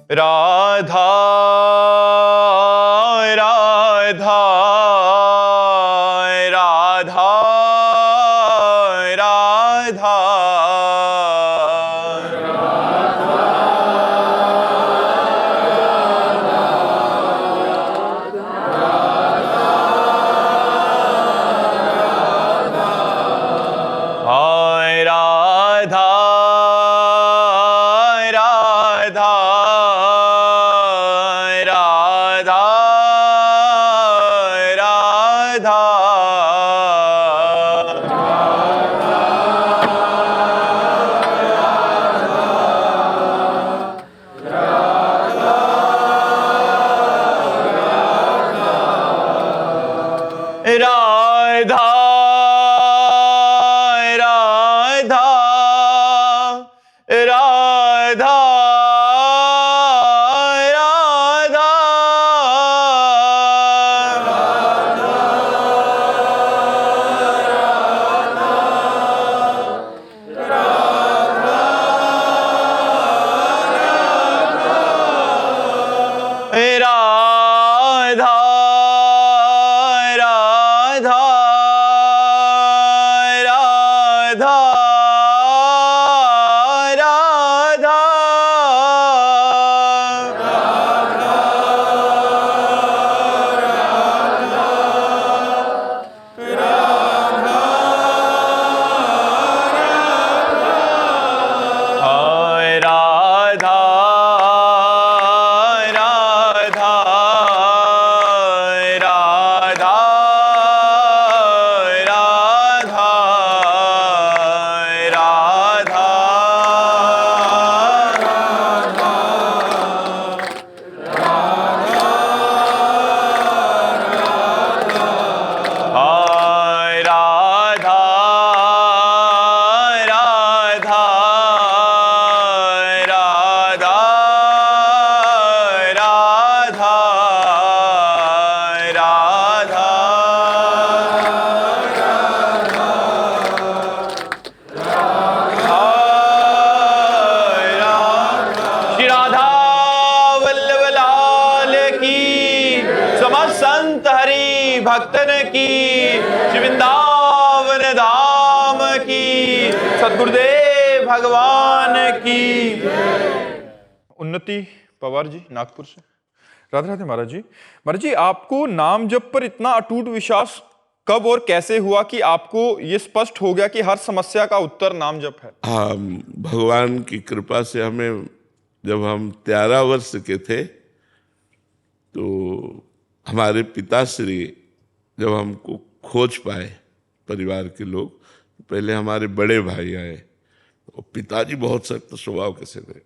राधा राधा राधा राधा हाय राधा राधा राधा राधा राधा राधा राधा राधा राधा राधा राधा राधा हाय राधा राधा राधा राधा राधा हाय राधा राधा राधा राधा राधा श्री राधा वल्लभ लाल की, समस्त संत हरि भक्तन की, श्री वृंदावन धाम की, सद्गुरुदेव भगवान की। उन्नति पवार जी नागपुर से। राधे राधे महाराज जी। महाराज जी, आपको नाम जप पर इतना अटूट विश्वास कब और कैसे हुआ कि आपको ये स्पष्ट हो गया कि हर समस्या का उत्तर नाम जप है? हाँ, भगवान की कृपा से हमें, जब हम 13 वर्ष के थे तो हमारे पिताश्री जब हमको खोज पाए, परिवार के लोग, पहले हमारे बड़े भाई आए। तो पिताजी बहुत सख्त स्वभाव के से थे।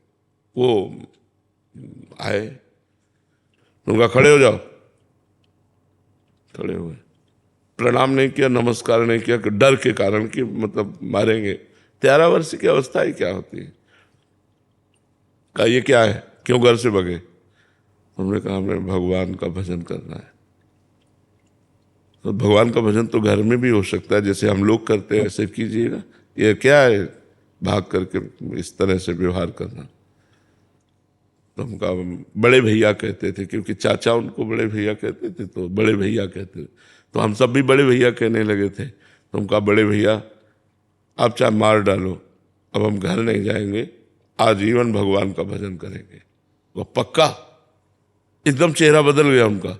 वो आए, उनका खड़े हो जाओ, खड़े हुए, प्रणाम नहीं किया, नमस्कार नहीं किया, डर के कारण कि मतलब मारेंगे। 13 वर्ष की अवस्था ही क्या होती है। कहा ये क्या है, क्यों घर से भगे? हमने कहा हमें भगवान का भजन करना है। तो भगवान का भजन तो घर में भी हो सकता है, जैसे हम लोग करते हैं ऐसे कीजिएगा। ये क्या है भाग करके इस तरह से व्यवहार करना? तो हम कहा, बड़े भैया कहते थे, क्योंकि चाचा उनको बड़े भैया कहते थे, तो बड़े भैया कहते थे, तो हम सब भी बड़े भैया कहने लगे थे। तो हम कहा, बड़े भैया आप चाहे मार डालो, अब हम घर नहीं जाएंगे, आजीवन भगवान का भजन करेंगे। वो पक्का? एकदम चेहरा बदल गया उनका,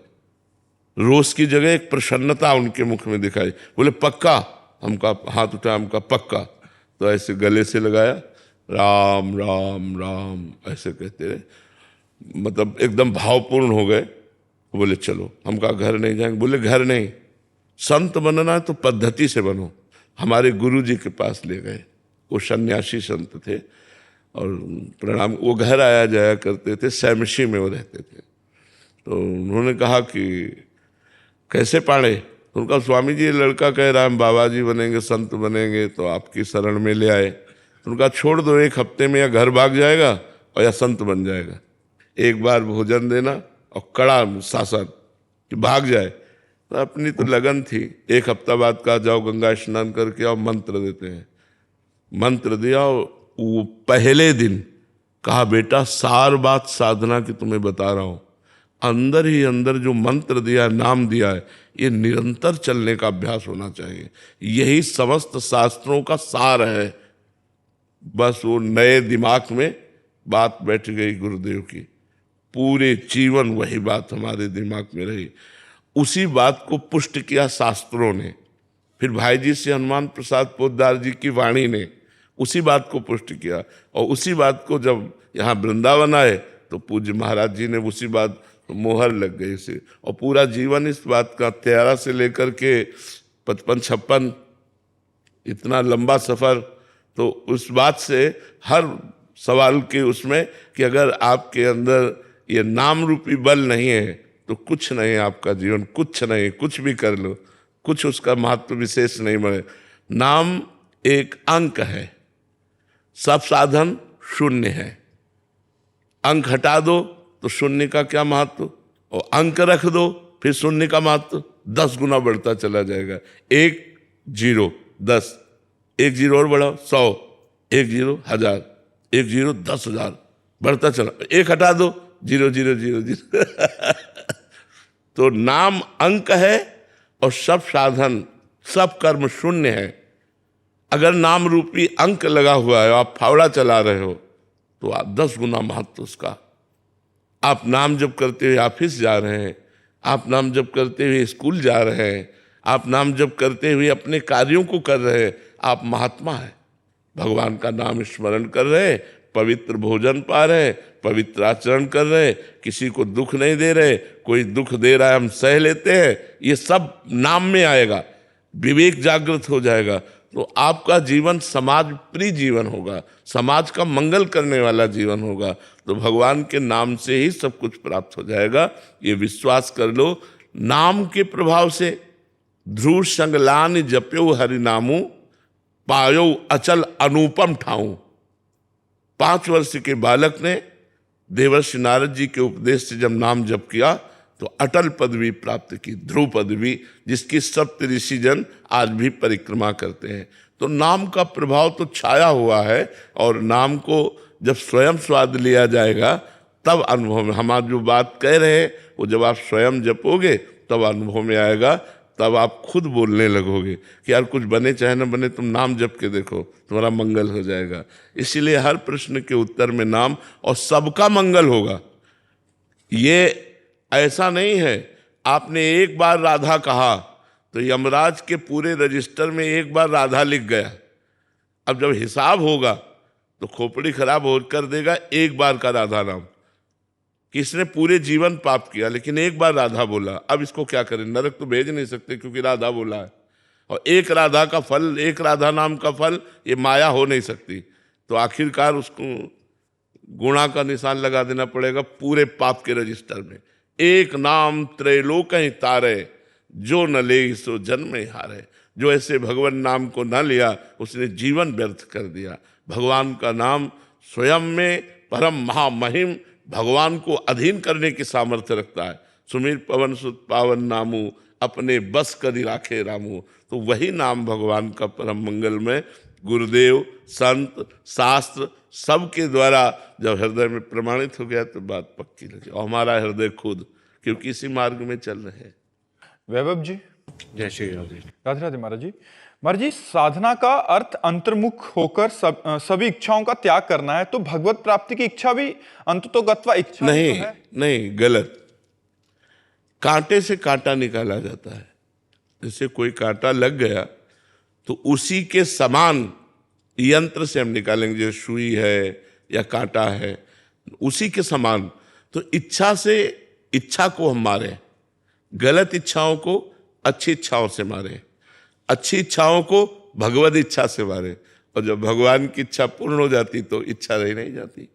रोष की जगह एक प्रसन्नता उनके मुख में दिखाई। बोले पक्का? हमका हाथ उठाया, हमका पक्का। तो ऐसे गले से लगाया, राम राम राम ऐसे कहते रहे, मतलब एकदम भावपूर्ण हो गए। बोले चलो, हम कहा घर नहीं जाएंगे। बोले घर नहीं, संत बनना है तो पद्धति से बनो। हमारे गुरु जी के पास ले गए, वो सन्यासी संत थे और प्रणाम, वो घर आया जाया करते थे, सैमशी में वो रहते थे। तो उन्होंने कहा कि कैसे पाड़े? तो उनका, स्वामी जी ये लड़का कह रहा है हम बाबा जी बनेंगे, संत बनेंगे, तो आपकी शरण में ले आए। तो उनका छोड़ दो, 1 हफ्ते में या घर भाग जाएगा और या संत बन जाएगा। एक बार भोजन देना और कड़ा शासन कि भाग जाए। तो अपनी तो लगन थी। 1 हफ्ता बाद कहा जाओ गंगा स्नान करके आओ, मंत्र देते हैं। मंत्र दिया, वो पहले दिन कहा बेटा सार बात साधना की तुम्हें बता रहा हूं, अंदर ही अंदर जो मंत्र दिया, नाम दिया है, ये निरंतर चलने का अभ्यास होना चाहिए। यही समस्त शास्त्रों का सार है। बस वो नए दिमाग में बात बैठ गई गुरुदेव की, पूरे जीवन वही बात हमारे दिमाग में रही। उसी बात को पुष्ट किया शास्त्रों ने, फिर भाई जी से हनुमान प्रसाद पोद्दार जी की वाणी ने उसी बात को पुष्ट किया, और उसी बात को जब यहाँ वृंदावन आए तो पूज्य महाराज जी ने उसी बात मोहर लग गई से, और पूरा जीवन इस बात का 13 से लेकर के 55-56 इतना लंबा सफर, तो उस बात से हर सवाल के उसमें कि अगर आपके अंदर ये नाम रूपी बल नहीं है तो कुछ नहीं, आपका जीवन कुछ नहीं, कुछ भी कर लो कुछ उसका महत्व विशेष नहीं बढ़े। नाम एक अंक है, सब साधन शून्य है। अंक हटा दो तो शून्य का क्या महत्व, और अंक रख दो फिर शून्य का महत्व 10 गुना बढ़ता चला जाएगा। 1 0 10, 1 0 और बढ़ाओ 100, 1 0 1000, 1 0 10,000 बढ़ता चला, 1 हटा दो 0 0 0 0 तो नाम अंक है और सब साधन सब कर्म शून्य है। अगर नाम रूपी अंक लगा हुआ है, आप फावड़ा चला रहे हो, तो आप 10 गुना महत्व उसका। आप नाम जप करते हुए ऑफिस जा रहे हैं, आप नाम जप करते हुए स्कूल जा रहे हैं, आप नाम जप करते हुए अपने कार्यों को कर रहे हैं, आप महात्मा हैं। भगवान का नाम स्मरण कर रहे हैं, पवित्र भोजन पा रहे हैं, पवित्र आचरण कर रहे हैं, किसी को दुख नहीं दे रहे, कोई दुख दे रहा है हम सह लेते हैं, ये सब नाम में आएगा। विवेक जागृत हो जाएगा तो आपका जीवन समाज प्रिय जीवन होगा, समाज का मंगल करने वाला जीवन होगा। तो भगवान के नाम से ही सब कुछ प्राप्त हो जाएगा, ये विश्वास कर लो। नाम के प्रभाव से ध्रुव संगलान जप्यो हरि नामू, पायो अचल अनुपम ठाऊं। 5 वर्ष के बालक ने देवर्षि नारद जी के उपदेश से जब नाम जप किया तो अटल पदवी प्राप्त की, ध्रुव पदवी, जिसकी सप्त ऋषि जन आज भी परिक्रमा करते हैं। तो नाम का प्रभाव तो छाया हुआ है, और नाम को जब स्वयं स्वाद लिया जाएगा तब अनुभव में, हम आज जो बात कह रहे हैं वो जब आप स्वयं जपोगे तब अनुभव में आएगा, तब आप खुद बोलने लगोगे कि यार कुछ बने चाहे न बने, तुम नाम जप के देखो, तुम्हारा मंगल हो जाएगा। इसीलिए हर प्रश्न के उत्तर में नाम, और सबका मंगल होगा। ये ऐसा नहीं है आपने एक बार राधा कहा तो यमराज के पूरे रजिस्टर में एक बार राधा लिख गया। अब जब हिसाब होगा तो खोपड़ी खराब हो कर देगा एक बार का राधा नाम, कि इसने पूरे जीवन पाप किया लेकिन एक बार राधा बोला, अब इसको क्या करें, नरक तो भेज नहीं सकते क्योंकि राधा बोला है। और एक राधा का फल, एक राधा नाम का फल, ये माया हो नहीं सकती। तो आखिरकार उसको गुणा का निशान लगा देना पड़ेगा पूरे पाप के रजिस्टर में। एक नाम त्रैलोक ही तारे, जो न ले सो जन्म ही हारे। जो ऐसे भगवान नाम को न लिया उसने जीवन व्यर्थ कर दिया। भगवान का नाम स्वयं में परम महामहिम, भगवान को अधीन करने की सामर्थ्य रखता है। सुमीर पवन सुत पावन नामू, अपने बस करी राखे रामू। तो वही नाम भगवान का परम मंगल में गुरुदेव, संत, शास्त्र सबके द्वारा जब हृदय में प्रमाणित हो गया तो बात पक्की लगी। और हमारा हृदय खुद, क्योंकि इसी मार्ग में चल रहे हैं। वैभव जी, जय श्री राधे। राधे राधे महाराज जी। महाराज जी, साधना का अर्थ अंतर्मुख होकर सभी इच्छाओं का त्याग करना है, तो भगवत प्राप्ति की इच्छा भी अंततोगत्वा इच्छा नहीं, तो है? नहीं, गलत। कांटे से कांटा निकाला जाता है। जैसे कोई कांटा लग गया तो उसी के समान यंत्र से हम निकालेंगे, जो सुई है या कांटा है, उसी के समान। तो इच्छा से इच्छा को हम मारें, गलत इच्छाओं को अच्छी इच्छाओं से मारें, अच्छी इच्छाओं को भगवत इच्छा से मारें। और जब भगवान की इच्छा पूर्ण हो जाती तो इच्छा रह नहीं जाती।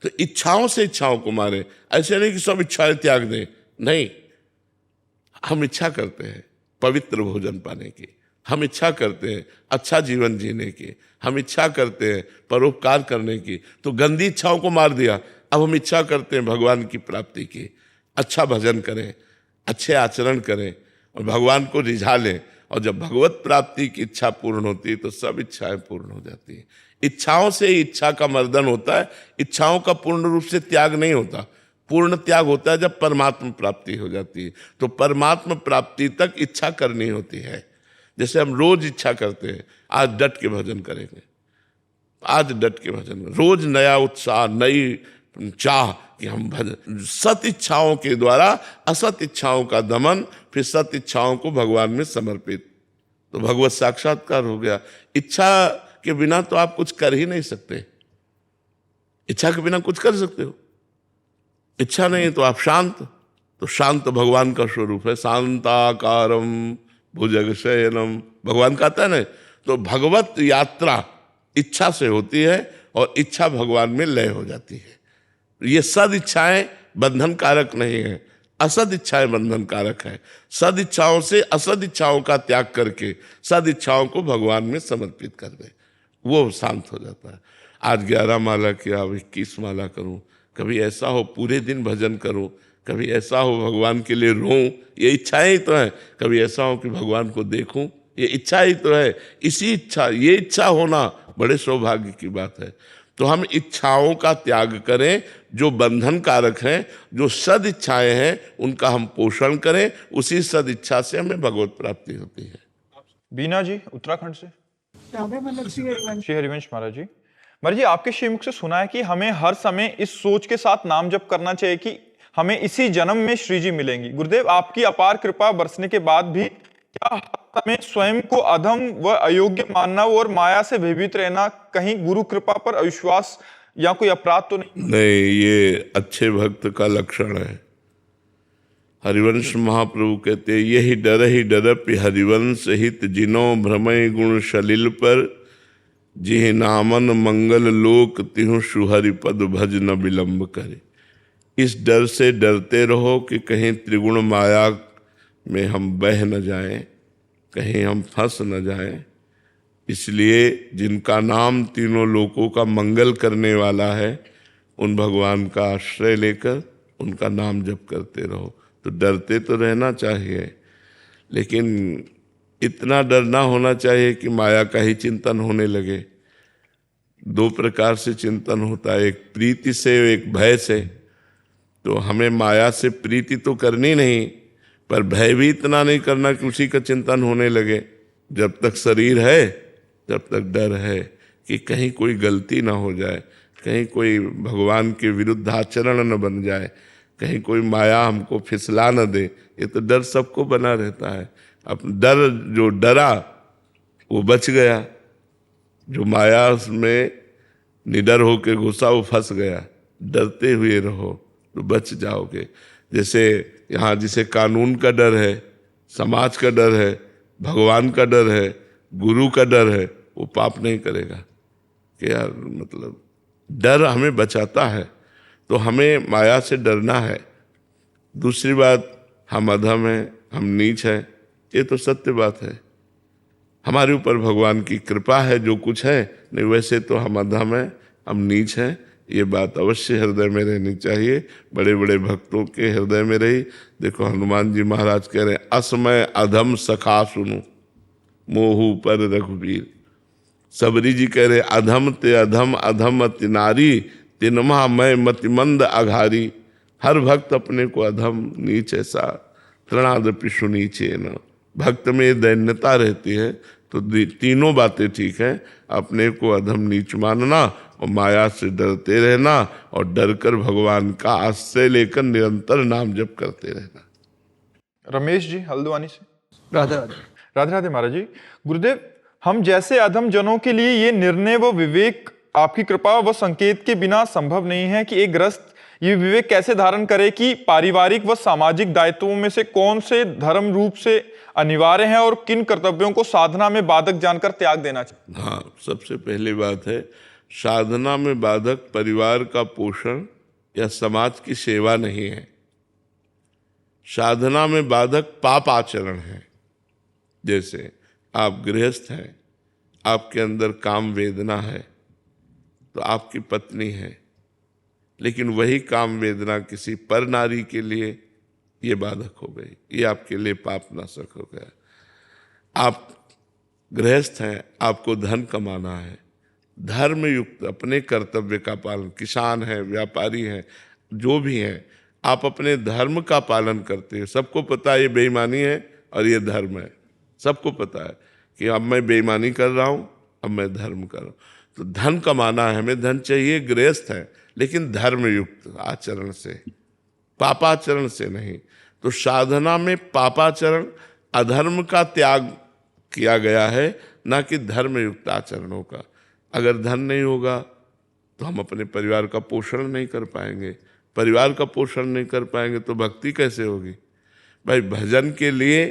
तो इच्छाओं से इच्छाओं को मारें। ऐसे नहीं कि सब इच्छाएं त्याग दें, नहीं। हम इच्छा करते हैं पवित्र भोजन पाने की, हम इच्छा करते हैं अच्छा जीवन जीने की, हम इच्छा करते हैं परोपकार करने की। तो गंदी इच्छाओं को मार दिया, अब हम इच्छा करते हैं भगवान की प्राप्ति की। अच्छा भजन करें, अच्छे आचरण करें और भगवान को रिझा लें। और जब भगवत प्राप्ति की इच्छा पूर्ण होती है तो सब इच्छाएं पूर्ण हो जाती हैं। इच्छाओं से ही इच्छा का मर्दन होता है, इच्छाओं का पूर्ण रूप से त्याग नहीं होता। पूर्ण त्याग होता है जब परमात्मा प्राप्ति हो जाती है। तो परमात्मा प्राप्ति तक इच्छा करनी होती है। जैसे हम रोज इच्छा करते हैं, आज डट के भजन करेंगे, आज डट के भजन, रोज नया उत्साह, नई चाह कि हम भजन, सत इच्छाओं के द्वारा असत इच्छाओं का दमन, फिर सत इच्छाओं को भगवान में समर्पित, तो भगवत साक्षात्कार हो गया। इच्छा के बिना तो आप कुछ कर ही नहीं सकते। इच्छा के बिना कुछ कर सकते हो? इच्छा नहीं तो आप शांत, तो शांत भगवान का स्वरूप है। शांताकारम भुजगशयनम, भगवान कहता है ना। तो भगवत यात्रा इच्छा से होती है और इच्छा भगवान में लय हो जाती है। ये सद इच्छाएं बंधन कारक नहीं है, असद इच्छाएं बंधन कारक है। सद इच्छाओं से असद इच्छाओं का त्याग करके सद इच्छाओं को भगवान में समर्पित कर दे, वो शांत हो जाता है। आज 11 माला किया, अब 21 माला करूं, कभी ऐसा हो पूरे दिन भजन करूं, कभी ऐसा हो भगवान के लिए रोऊं, ये इच्छाएं ही तो है। कभी ऐसा हो कि भगवान को देखूं, ये इच्छा ही तो है। इसी इच्छा, ये इच्छा होना बड़े सौभाग्य की बात है। तो हम इच्छाओं का त्याग करें जो बंधन कारक हैं, जो सद इच्छाएं हैं उनका हम पोषण करें, उसी सद इच्छा से हमें भगवत प्राप्ति होती है। बीना जी उत्तराखंड से। श्री हरिवंश महाराज जी। महाराज जी, आपके श्रीमुख से सुना है कि हमें हर समय इस सोच के साथ नाम जप करना चाहिए कि हमें इसी जन्म में श्री जी मिलेंगी। गुरुदेव, आपकी अपार कृपा बरसने के बाद भी क्या हमें स्वयं को अधम व अयोग्य मानना और माया से भयभीत रहना कहीं गुरु कृपा पर अविश्वास या कोई अपराध तो नहीं? नहीं, ये अच्छे भक्त का लक्षण है। हरिवंश महाप्रभु कहते हैं, यही डरपि हरिवंश हित जिनो भ्रमय गुण सलिल पर, जिह नामन मंगल लोक तिहु सुहरि पद भज न विलंब करे। इस डर से डरते रहो कि कहीं त्रिगुण माया में हम बह न जाएं, कहीं हम फंस न जाएं। इसलिए जिनका नाम तीनों लोकों का मंगल करने वाला है, उन भगवान का आश्रय लेकर उनका नाम जप करते रहो। तो डरते तो रहना चाहिए, लेकिन इतना डर ना होना चाहिए कि माया का ही चिंतन होने लगे। 2 प्रकार से चिंतन होता है, एक प्रीति से, एक भय से। तो हमें माया से प्रीति तो करनी नहीं, पर भय भी इतना नहीं करना कि उसी का चिंतन होने लगे। जब तक शरीर है तब तक डर है कि कहीं कोई गलती ना हो जाए, कहीं कोई भगवान के विरुद्ध आचरण न बन जाए, कहीं कोई माया हमको फिसला न दे। ये तो डर सबको बना रहता है। अब डर, जो डरा वो बच गया, जो माया में निडर होके घुसा वो फंस गया। डरते हुए रहो तो बच जाओगे। जैसे यहाँ जिसे कानून का डर है, समाज का डर है, भगवान का डर है, गुरु का डर है, वो पाप नहीं करेगा। कि यार मतलब डर हमें बचाता है, तो हमें माया से डरना है। दूसरी बात, हम अधम हैं, हम नीच हैं, ये तो सत्य बात है। हमारे ऊपर भगवान की कृपा है, जो कुछ है, नहीं वैसे तो हम अधम हैं, हम नीच हैं। ये बात अवश्य हृदय में रहनी चाहिए, बड़े बड़े भक्तों के हृदय में रही। देखो हनुमान जी महाराज कह रहे हैं, असमय अधम सखा सुनु मोहू पर रघुवीर। सबरी जी कह रहे, अधम ते अधम अधम अति नारी, तिनमा मैं मतिमंद अघारी। हर भक्त अपने को अधम नीच ऐसा, तृणादपि सुनीचे न। भक्त में दैन्यता रहती है, तो तीनों बातें ठीक है। अपने को अधम नीच मानना और माया से डरते रहना, और डरकर भगवान का आश्रय लेकर निरंतर नाम जप करते रहना। रमेश जी हल्द्वानी से। राधे राधे। राधे राधे महाराज जी। गुरुदेव, हम जैसे अधम जनों के लिए ये निर्णय व विवेक आपकी कृपा व संकेत के बिना संभव नहीं है कि एक गृहस्थ ये विवेक कैसे धारण करे कि पारिवारिक व सामाजिक दायित्वों में से कौन से धर्म रूप से अनिवार्य हैं और किन कर्तव्यों को साधना में बाधक जानकर त्याग देना चाहिए। हाँ, सबसे पहली बात है, साधना में बाधक परिवार का पोषण या समाज की सेवा नहीं है। साधना में बाधक पाप आचरण है। जैसे आप गृहस्थ हैं, आपके अंदर काम वेदना है, तो आपकी पत्नी है, लेकिन वही काम वेदना किसी पर नारी के लिए ये बाधक हो गई, ये आपके लिए पाप नाशक हो गया। आप गृहस्थ हैं, आपको धन कमाना है, धर्म युक्त अपने कर्तव्य का पालन, किसान है, व्यापारी हैं, जो भी हैं, आप अपने धर्म का पालन करते हैं। सबको पता है ये बेईमानी है और ये धर्म है, सबको पता है कि अब मैं बेईमानी कर रहा हूँ, अब मैं धर्म कर रहा हूँ। तो धन कमाना है, हमें धन चाहिए, गृहस्थ है, लेकिन धर्म युक्त आचरण से, पापाचरण से नहीं। तो साधना में पापाचरण, अधर्म का त्याग किया गया है, ना कि धर्म युक्त आचरणों का। अगर धन नहीं होगा तो हम अपने परिवार का पोषण नहीं कर पाएंगे, परिवार का पोषण नहीं कर पाएंगे तो भक्ति कैसे होगी? भाई भजन के लिए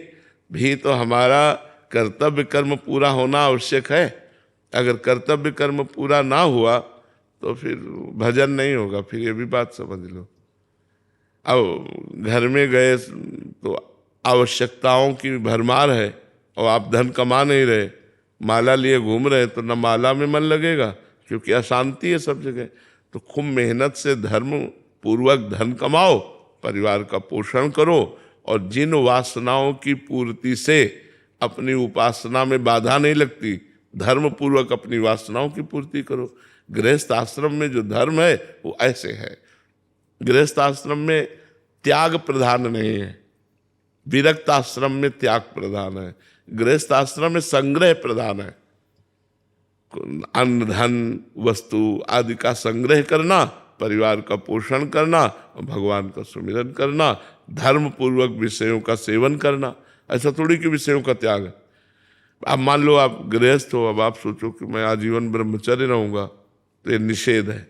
भी तो हमारा कर्तव्य कर्म पूरा होना आवश्यक है। अगर कर्तव्य कर्म पूरा ना हुआ तो फिर भजन नहीं होगा, फिर ये भी बात समझ लो। अब घर में गए तो आवश्यकताओं की भरमार है और आप धन कमा नहीं रहे, माला लिए घूम रहे, तो न माला में मन लगेगा क्योंकि अशांति है सब जगह। तो खूब मेहनत से धर्म पूर्वक धन कमाओ, परिवार का पोषण करो, और जिन वासनाओं की पूर्ति से अपनी उपासना में बाधा नहीं लगती, धर्म पूर्वक अपनी वासनाओं की पूर्ति करो। गृहस्थ आश्रम में जो धर्म है वो ऐसे है। गृहस्थ आश्रम में त्याग प्रधान नहीं है, विरक्त आश्रम में त्याग प्रधान है। गृहस्थ आश्रम में संग्रह प्रधान है, अन्न धन वस्तु आदि का संग्रह करना, परिवार का पोषण करना, भगवान का सुमिरन करना, धर्म पूर्वक विषयों का सेवन करना। ऐसा थोड़ी कि विषयों का त्याग है। अब मान लो आप गृहस्थ हो, अब आप सोचो कि मैं आजीवन ब्रह्मचर्य रहूंगा, तो ये निषेध है,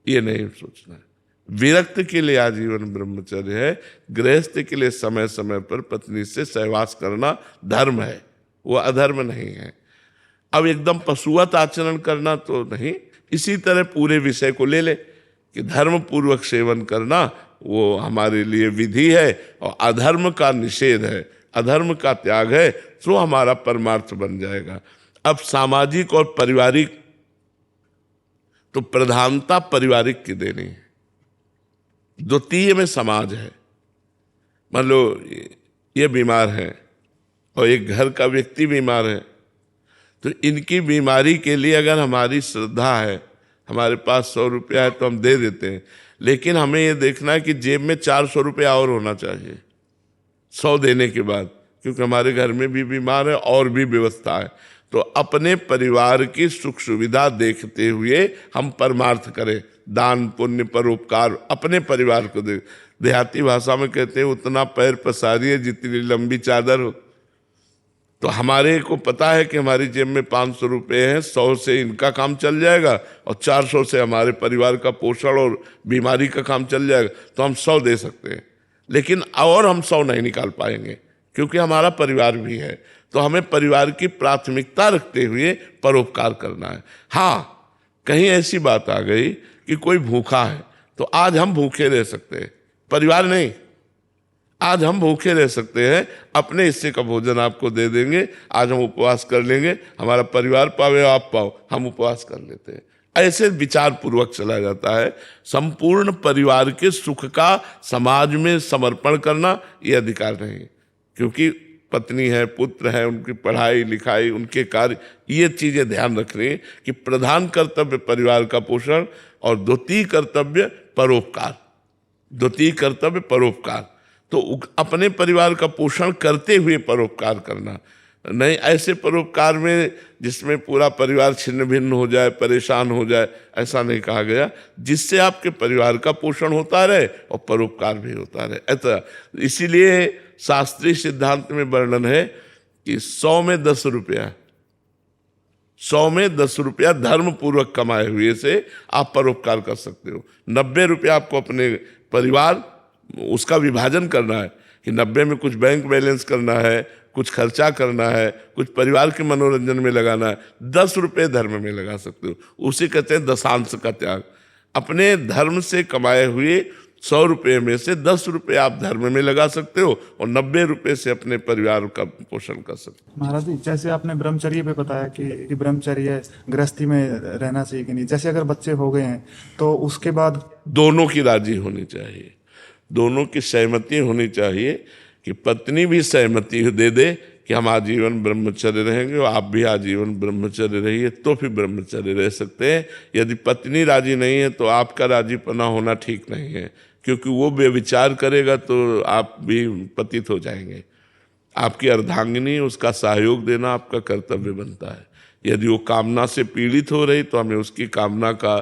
ये नहीं सोचना है। विरक्त के लिए आजीवन ब्रह्मचर्य है, गृहस्थ के लिए समय समय पर पत्नी से सहवास करना धर्म है, वो अधर्म नहीं है। अब एकदम पशुवत आचरण करना तो नहीं। इसी तरह पूरे विषय को ले ले कि धर्म पूर्वक सेवन करना वो हमारे लिए विधि है और अधर्म का निषेध है, अधर्म का त्याग है, तो हमारा परमार्थ बन जाएगा। अब सामाजिक और पारिवारिक, तो प्रधानता पारिवारिक की देनी है, द्वितीय में समाज है। मान लो ये बीमार है और एक घर का व्यक्ति बीमार है, तो इनकी बीमारी के लिए अगर हमारी श्रद्धा है, हमारे पास 100 रुपया है तो हम दे देते हैं, लेकिन हमें ये देखना है कि जेब में 400 रुपया और होना चाहिए 100 देने के बाद, क्योंकि हमारे घर में भी बीमार है और भी व्यवस्था है। तो अपने परिवार की सुख सुविधा देखते हुए हम परमार्थ करें, दान पुण्य परोपकार अपने परिवार को दे। देहाती भाषा में कहते हैं उतना पैर पसारिए जितनी लंबी चादर हो। तो हमारे को पता है कि हमारी जेब में 500 रुपये हैं, 100 से इनका काम चल जाएगा और 400 से हमारे परिवार का पोषण और बीमारी का काम चल जाएगा, तो हम 100 दे सकते हैं। लेकिन और हम 100 नहीं निकाल पाएंगे क्योंकि हमारा परिवार भी है। तो हमें परिवार की प्राथमिकता रखते हुए परोपकार करना है। हाँ, कहीं ऐसी बात आ गई कि कोई भूखा है, तो आज हम भूखे रह सकते हैं, परिवार नहीं, आज हम भूखे रह सकते हैं, अपने हिस्से का भोजन आपको दे देंगे, आज हम उपवास कर लेंगे, हमारा परिवार पावे आप पाओ, हम उपवास कर लेते हैं। ऐसे विचार पूर्वक चला जाता है। संपूर्ण परिवार के सुख का समाज में समर्पण करना ये अधिकार नहीं, क्योंकि पत्नी है, पुत्र है, उनकी पढ़ाई लिखाई, उनके कार्य, ये चीजें ध्यान रखनी कि प्रधान कर्तव्य परिवार का पोषण और द्वितीय कर्तव्य परोपकार, द्वितीय कर्तव्य परोपकार। तो अपने परिवार का पोषण करते हुए परोपकार करना नहीं, ऐसे परोपकार में जिसमें पूरा परिवार छिन्न भिन्न हो जाए, परेशान हो जाए, ऐसा नहीं कहा गया। जिससे आपके परिवार का पोषण होता रहे और परोपकार भी होता रहे। ऐसा इसीलिए शास्त्रीय सिद्धांत में वर्णन है कि 100 में 10 रुपया, 100 में 10 रुपया धर्म पूर्वक कमाए हुए से आप परोपकार कर सकते हो। 90 रुपया आपको अपने परिवार उसका विभाजन करना है कि 90 में कुछ बैंक बैलेंस करना है, कुछ खर्चा करना है, कुछ परिवार के मनोरंजन में लगाना है, 10 रुपये धर्म में लगा सकते हो। उसे कहते हैं दशांश का त्याग। अपने धर्म से कमाए हुए 100 रुपये में से 10 रुपये आप धर्म में लगा सकते हो और 90 रुपये से अपने परिवार का पोषण कर सकते हो। महाराज जी, जैसे आपने ब्रह्मचर्य पे बताया कि ब्रह्मचर्य गृहस्थी में रहना चाहिए कि नहीं, जैसे अगर बच्चे हो गए हैं तो उसके बाद दोनों की राजी होनी चाहिए, दोनों की सहमति होनी चाहिए कि पत्नी भी सहमति दे दे कि हम आजीवन ब्रह्मचर्य रहेंगे और आप भी आजीवन ब्रह्मचर्य रहिए, तो फिर ब्रह्मचर्य रह सकते हैं। यदि पत्नी राजी नहीं है तो आपका राजीपना होना ठीक नहीं है, क्योंकि वो बेविचार करेगा तो आप भी पतित हो जाएंगे। आपकी अर्धांगिनी, उसका सहयोग देना आपका कर्तव्य बनता है। यदि वो कामना से पीड़ित हो रही तो हमें उसकी कामना का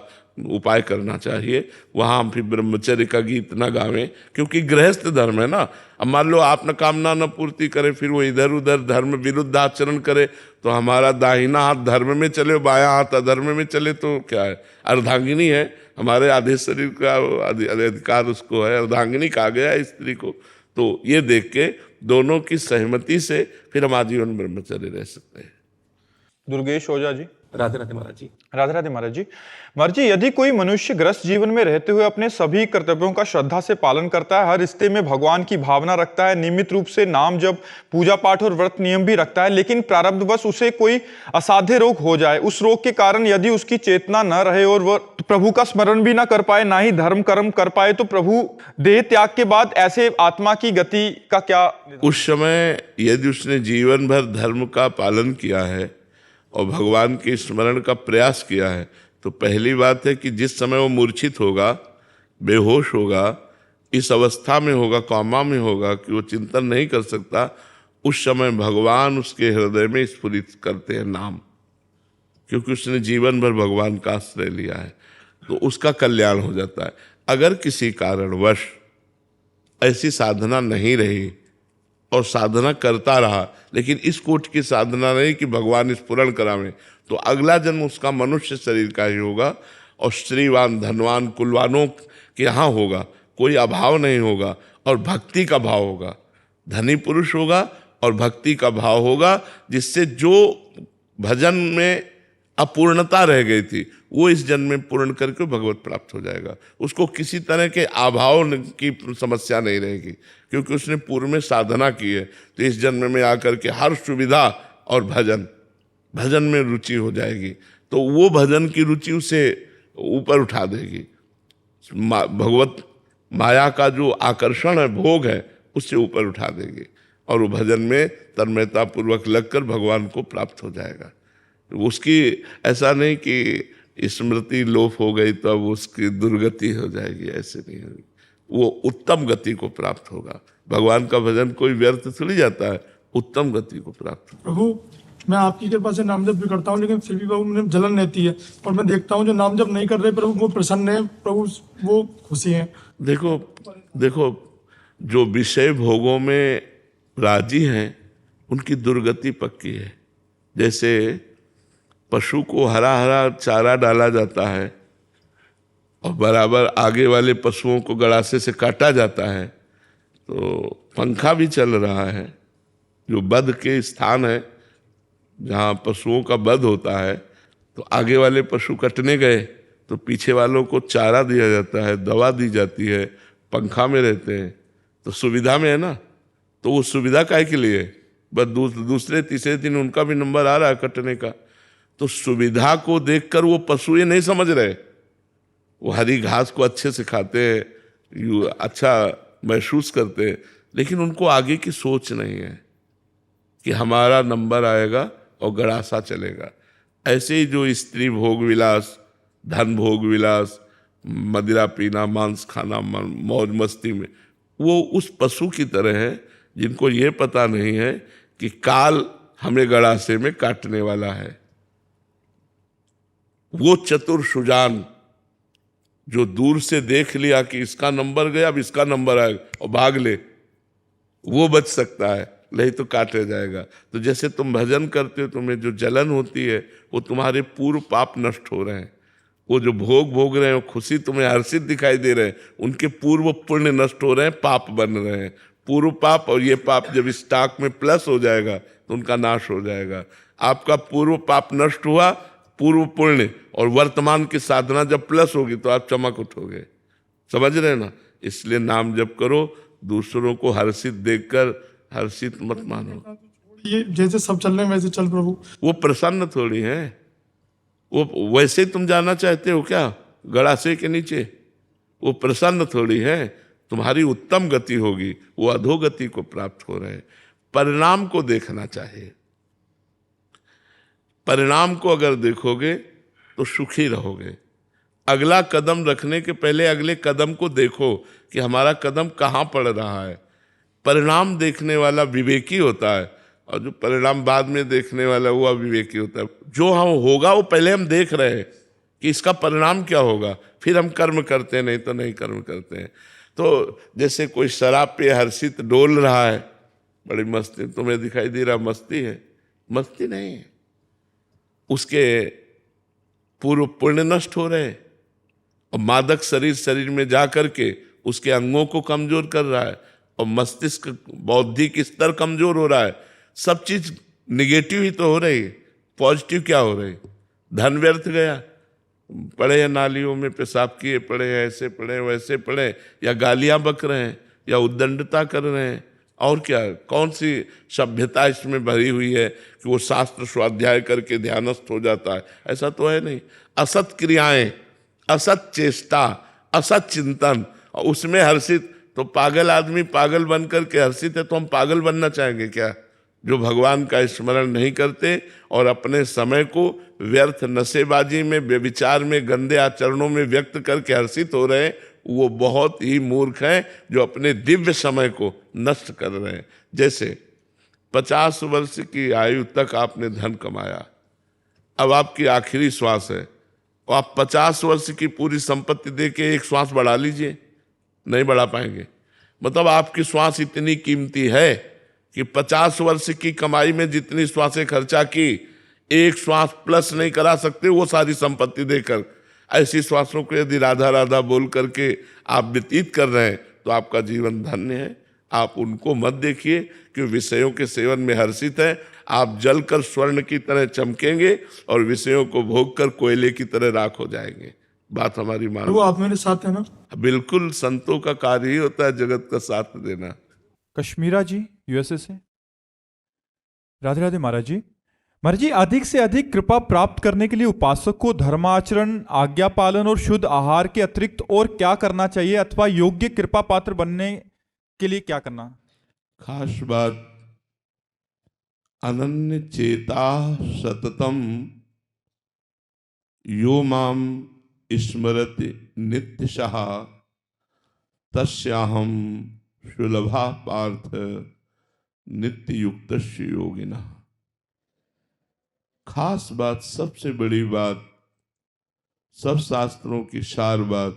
उपाय करना चाहिए। वहाँ हम फिर ब्रह्मचर्य का गीत न गावें, क्योंकि गृहस्थ धर्म है ना। अब मान लो आप न कामना न पूर्ति करे, फिर वो इधर उधर धर्म विरुद्ध आचरण करे, तो हमारा दाहिना हाथ धर्म में चले, बायां हाथ अधर्म में चले तो क्या है। अर्धांगिनी है, हमारे आधे शरीर का अधिकार उसको है, अर्धांगिनी कहा गया है स्त्री को। तो ये देख के दोनों की सहमति से फिर हम आजीवन ब्रह्मचर्य रह सकते हैं। दुर्गेश ओझा जी। राधे राधे महाराज जी। राधे राधे महाराज जी। महाराज जी, यदि कोई मनुष्य ग्रस्त जीवन में रहते हुए अपने सभी कर्तव्यों का श्रद्धा से पालन करता है, हर रिश्ते में भगवान की भावना रखता है, नियमित रूप से नाम जप, पूजा पाठ और व्रत नियम भी रखता है, लेकिन प्रारब्धवश उसे कोई असाध्य रोग हो जाए, उस रोग के कारण यदि उसकी चेतना न रहे और वह प्रभु का स्मरण भी न कर पाए, ना ही धर्म कर्म कर पाए, तो प्रभु देह त्याग के बाद ऐसे आत्मा की गति का क्या? उस समय यदि उसने जीवन भर धर्म का पालन किया है और भगवान के स्मरण का प्रयास किया है, तो पहली बात है कि जिस समय वो मूर्छित होगा, बेहोश होगा, इस अवस्था में होगा, कौमा में होगा कि वो चिंतन नहीं कर सकता, उस समय भगवान उसके हृदय में स्फुरित करते हैं नाम, क्योंकि उसने जीवन भर भगवान का आश्रय लिया है, तो उसका कल्याण हो जाता है। अगर किसी कारणवश ऐसी साधना नहीं रही और साधना करता रहा, लेकिन इस कोटि की साधना नहीं कि भगवान स्फुरण करावें, तो अगला जन्म उसका मनुष्य शरीर का ही होगा और श्रीवान धनवान कुलवानों के यहाँ होगा, कोई अभाव नहीं होगा और भक्ति का भाव होगा। धनी पुरुष होगा और भक्ति का भाव होगा, जिससे जो भजन में अपूर्णता रह गई थी वो इस जन्म में पूर्ण करके भगवत प्राप्त हो जाएगा। उसको किसी तरह के अभाव की समस्या नहीं रहेगी, क्योंकि उसने पूर्व में साधना की है। तो इस जन्म में आकर के हर सुविधा और भजन में रुचि हो जाएगी, तो वो भजन की रुचि उसे ऊपर उठा देगी। भगवत माया का जो आकर्षण है, भोग है, उससे ऊपर उठा देगी और वो भजन में तन्मयता पूर्वक लगकर भगवान को प्राप्त हो जाएगा। उसकी ऐसा नहीं कि स्मृति लोप हो गई तो अब उसकी दुर्गति हो जाएगी, ऐसे नहीं होगी, वो उत्तम गति को प्राप्त होगा। भगवान का भजन कोई व्यर्थ थोड़ी जाता है, उत्तम गति को प्राप्त होगा। प्रभु, मैं आपकी कृपा से नाम जप भी करता हूँ, लेकिन फिर भी प्रभु मुझे जलन रहती है, और मैं देखता हूँ जो नाम जप नहीं कर रहे प्रभु वो प्रसन्न है, प्रभु वो खुशी है। देखो जो विषय भोगों में राजी हैं उनकी दुर्गति पक्की है। जैसे पशु को हरा हरा चारा डाला जाता है और बराबर आगे वाले पशुओं को गड़ासे से काटा जाता है, तो पंखा भी चल रहा है। जो बध के स्थान है जहाँ पशुओं का बध होता है, तो आगे वाले पशु कटने गए तो पीछे वालों को चारा दिया जाता है, दवा दी जाती है, पंखा में रहते हैं, तो सुविधा में है ना। तो वो सुविधा काहे के लिए? बस दूसरे तीसरे दिन उनका भी नंबर आ रहा है कटने का। तो सुविधा को देखकर वो पशु ये नहीं समझ रहे, वो हरी घास को अच्छे से खाते हैं, अच्छा महसूस करते हैं, लेकिन उनको आगे की सोच नहीं है कि हमारा नंबर आएगा और गड़ासा चलेगा। ऐसे ही जो स्त्री भोग विलास, धन भोग विलास, मदिरा पीना, मांस खाना, मौज मस्ती में, वो उस पशु की तरह है जिनको ये पता नहीं है कि काल हमें गड़ासे में काटने वाला है। वो चतुर सुजान जो दूर से देख लिया कि इसका नंबर गया, अब इसका नंबर आएगा और भाग ले, वो बच सकता है, नहीं तो काटे जाएगा। तो जैसे तुम भजन करते हो, तुम्हें जो जलन होती है वो तुम्हारे पूर्व पाप नष्ट हो रहे हैं। वो जो भोग भोग रहे हैं, वो खुशी तुम्हें हर्षित दिखाई दे रहे हैं, उनके पूर्व पुण्य नष्ट हो रहे हैं, पाप बन रहे हैं। पूर्व पाप और ये पाप जब स्टॉक में प्लस हो जाएगा तो उनका नाश हो जाएगा। आपका पूर्व पाप नष्ट हुआ, पूर्व पुण्य और वर्तमान की साधना जब प्लस होगी तो आप चमक उठोगे। समझ रहे हैं ना? इसलिए नाम जप करो, दूसरों को हर्षित देखकर हर्षित मत मानो। ये जैसे सब चल रहे हैं वैसे चल प्रभु। वो प्रसन्न थोड़ी है, वो वैसे तुम जाना चाहते हो क्या गड़ासे के नीचे? वो प्रसन्न थोड़ी है, तुम्हारी उत्तम गति होगी, वो अधोगति को प्राप्त हो रहे हैं। परिणाम को देखना चाहिए। परिणाम को अगर देखोगे तो सुखी रहोगे। अगला कदम रखने के पहले अगले कदम को देखो कि हमारा कदम कहाँ पड़ रहा है। परिणाम देखने वाला विवेकी होता है, और जो परिणाम बाद में देखने वाला वो अविवेकी होता है। जो हम होगा वो पहले हम देख रहे हैं कि इसका परिणाम क्या होगा, फिर हम कर्म करते हैं, नहीं तो नहीं कर्म करते हैं। तो जैसे कोई शराब पे हर्षित डोल रहा है, बड़ी मस्ती, तुम्हें दिखाई दे रहा मस्ती है, मस्ती नहीं है, उसके पूर्व पुण्य नष्ट हो रहे हैं, और मादक शरीर में जा करके उसके अंगों को कमजोर कर रहा है, और मस्तिष्क बौद्धिक स्तर कमजोर हो रहा है। सब चीज निगेटिव ही तो हो रही है, पॉजिटिव क्या हो रही? धन व्यर्थ गया, पड़े हैं नालियों में पेशाब किए पड़े हैं, ऐसे पड़े वैसे पड़े, या गालियां बक रहे हैं, या उद्दंडता कर रहे हैं, और क्या? कौन सी सभ्यता इसमें भरी हुई है कि वो शास्त्र स्वाध्याय करके ध्यानस्थ हो जाता है? ऐसा तो है नहीं। असत क्रियाएं, असत चेष्टा, असत चिंतन, और उसमें हर्षित। तो पागल आदमी पागल बन करके हर्षित है, तो हम पागल बनना चाहेंगे क्या? जो भगवान का स्मरण नहीं करते और अपने समय को व्यर्थ नशेबाजी में, व्यभिचार में, गंदे आचरणों में व्यक्त करके हर्षित हो रहे हैं, वो बहुत ही मूर्ख हैं जो अपने दिव्य समय को नष्ट कर रहे हैं। जैसे 50 वर्ष की आयु तक आपने धन कमाया, अब आपकी आखिरी श्वास है, और आप 50 वर्ष की पूरी संपत्ति दे के एक श्वास बढ़ा लीजिए, नहीं बढ़ा पाएंगे। मतलब आपकी श्वास इतनी कीमती है कि 50 वर्ष की कमाई में जितनी श्वासें खर्चा की, एक श्वास प्लस नहीं करा सकते वो सारी संपत्ति देकर। ऐसी श्वासों को यदि राधा राधा बोल करके आप व्यतीत कर रहे हैं तो आपका जीवन धन्य है। आप उनको मत देखिए कि विषयों के सेवन में हर्षित है। आप जलकर स्वर्ण की तरह चमकेंगे और विषयों को भोग कर कोयले की तरह राख हो जाएंगे। बात हमारी मान, वो आप मेरे साथ है ना? बिल्कुल, संतों का कार्य ही होता है जगत का साथ देना। कश्मीरा जी यूएसए से। राधे राधे महाराज जी। महाराज जी, अधिक से अधिक कृपा प्राप्त करने के लिए उपासक को धर्माचरण, आज्ञा पालन और शुद्ध आहार के अतिरिक्त और क्या करना चाहिए, अथवा योग्य कृपा पात्र बनने के लिए क्या करना? खास बात, अनन्य चेता सततम यो माम स्मरति नित्यशः तस्याहम सुलभा पार्थ नित्य युक्त योगिनः। खास बात, सबसे बड़ी बात, सब शास्त्रों की सार बात,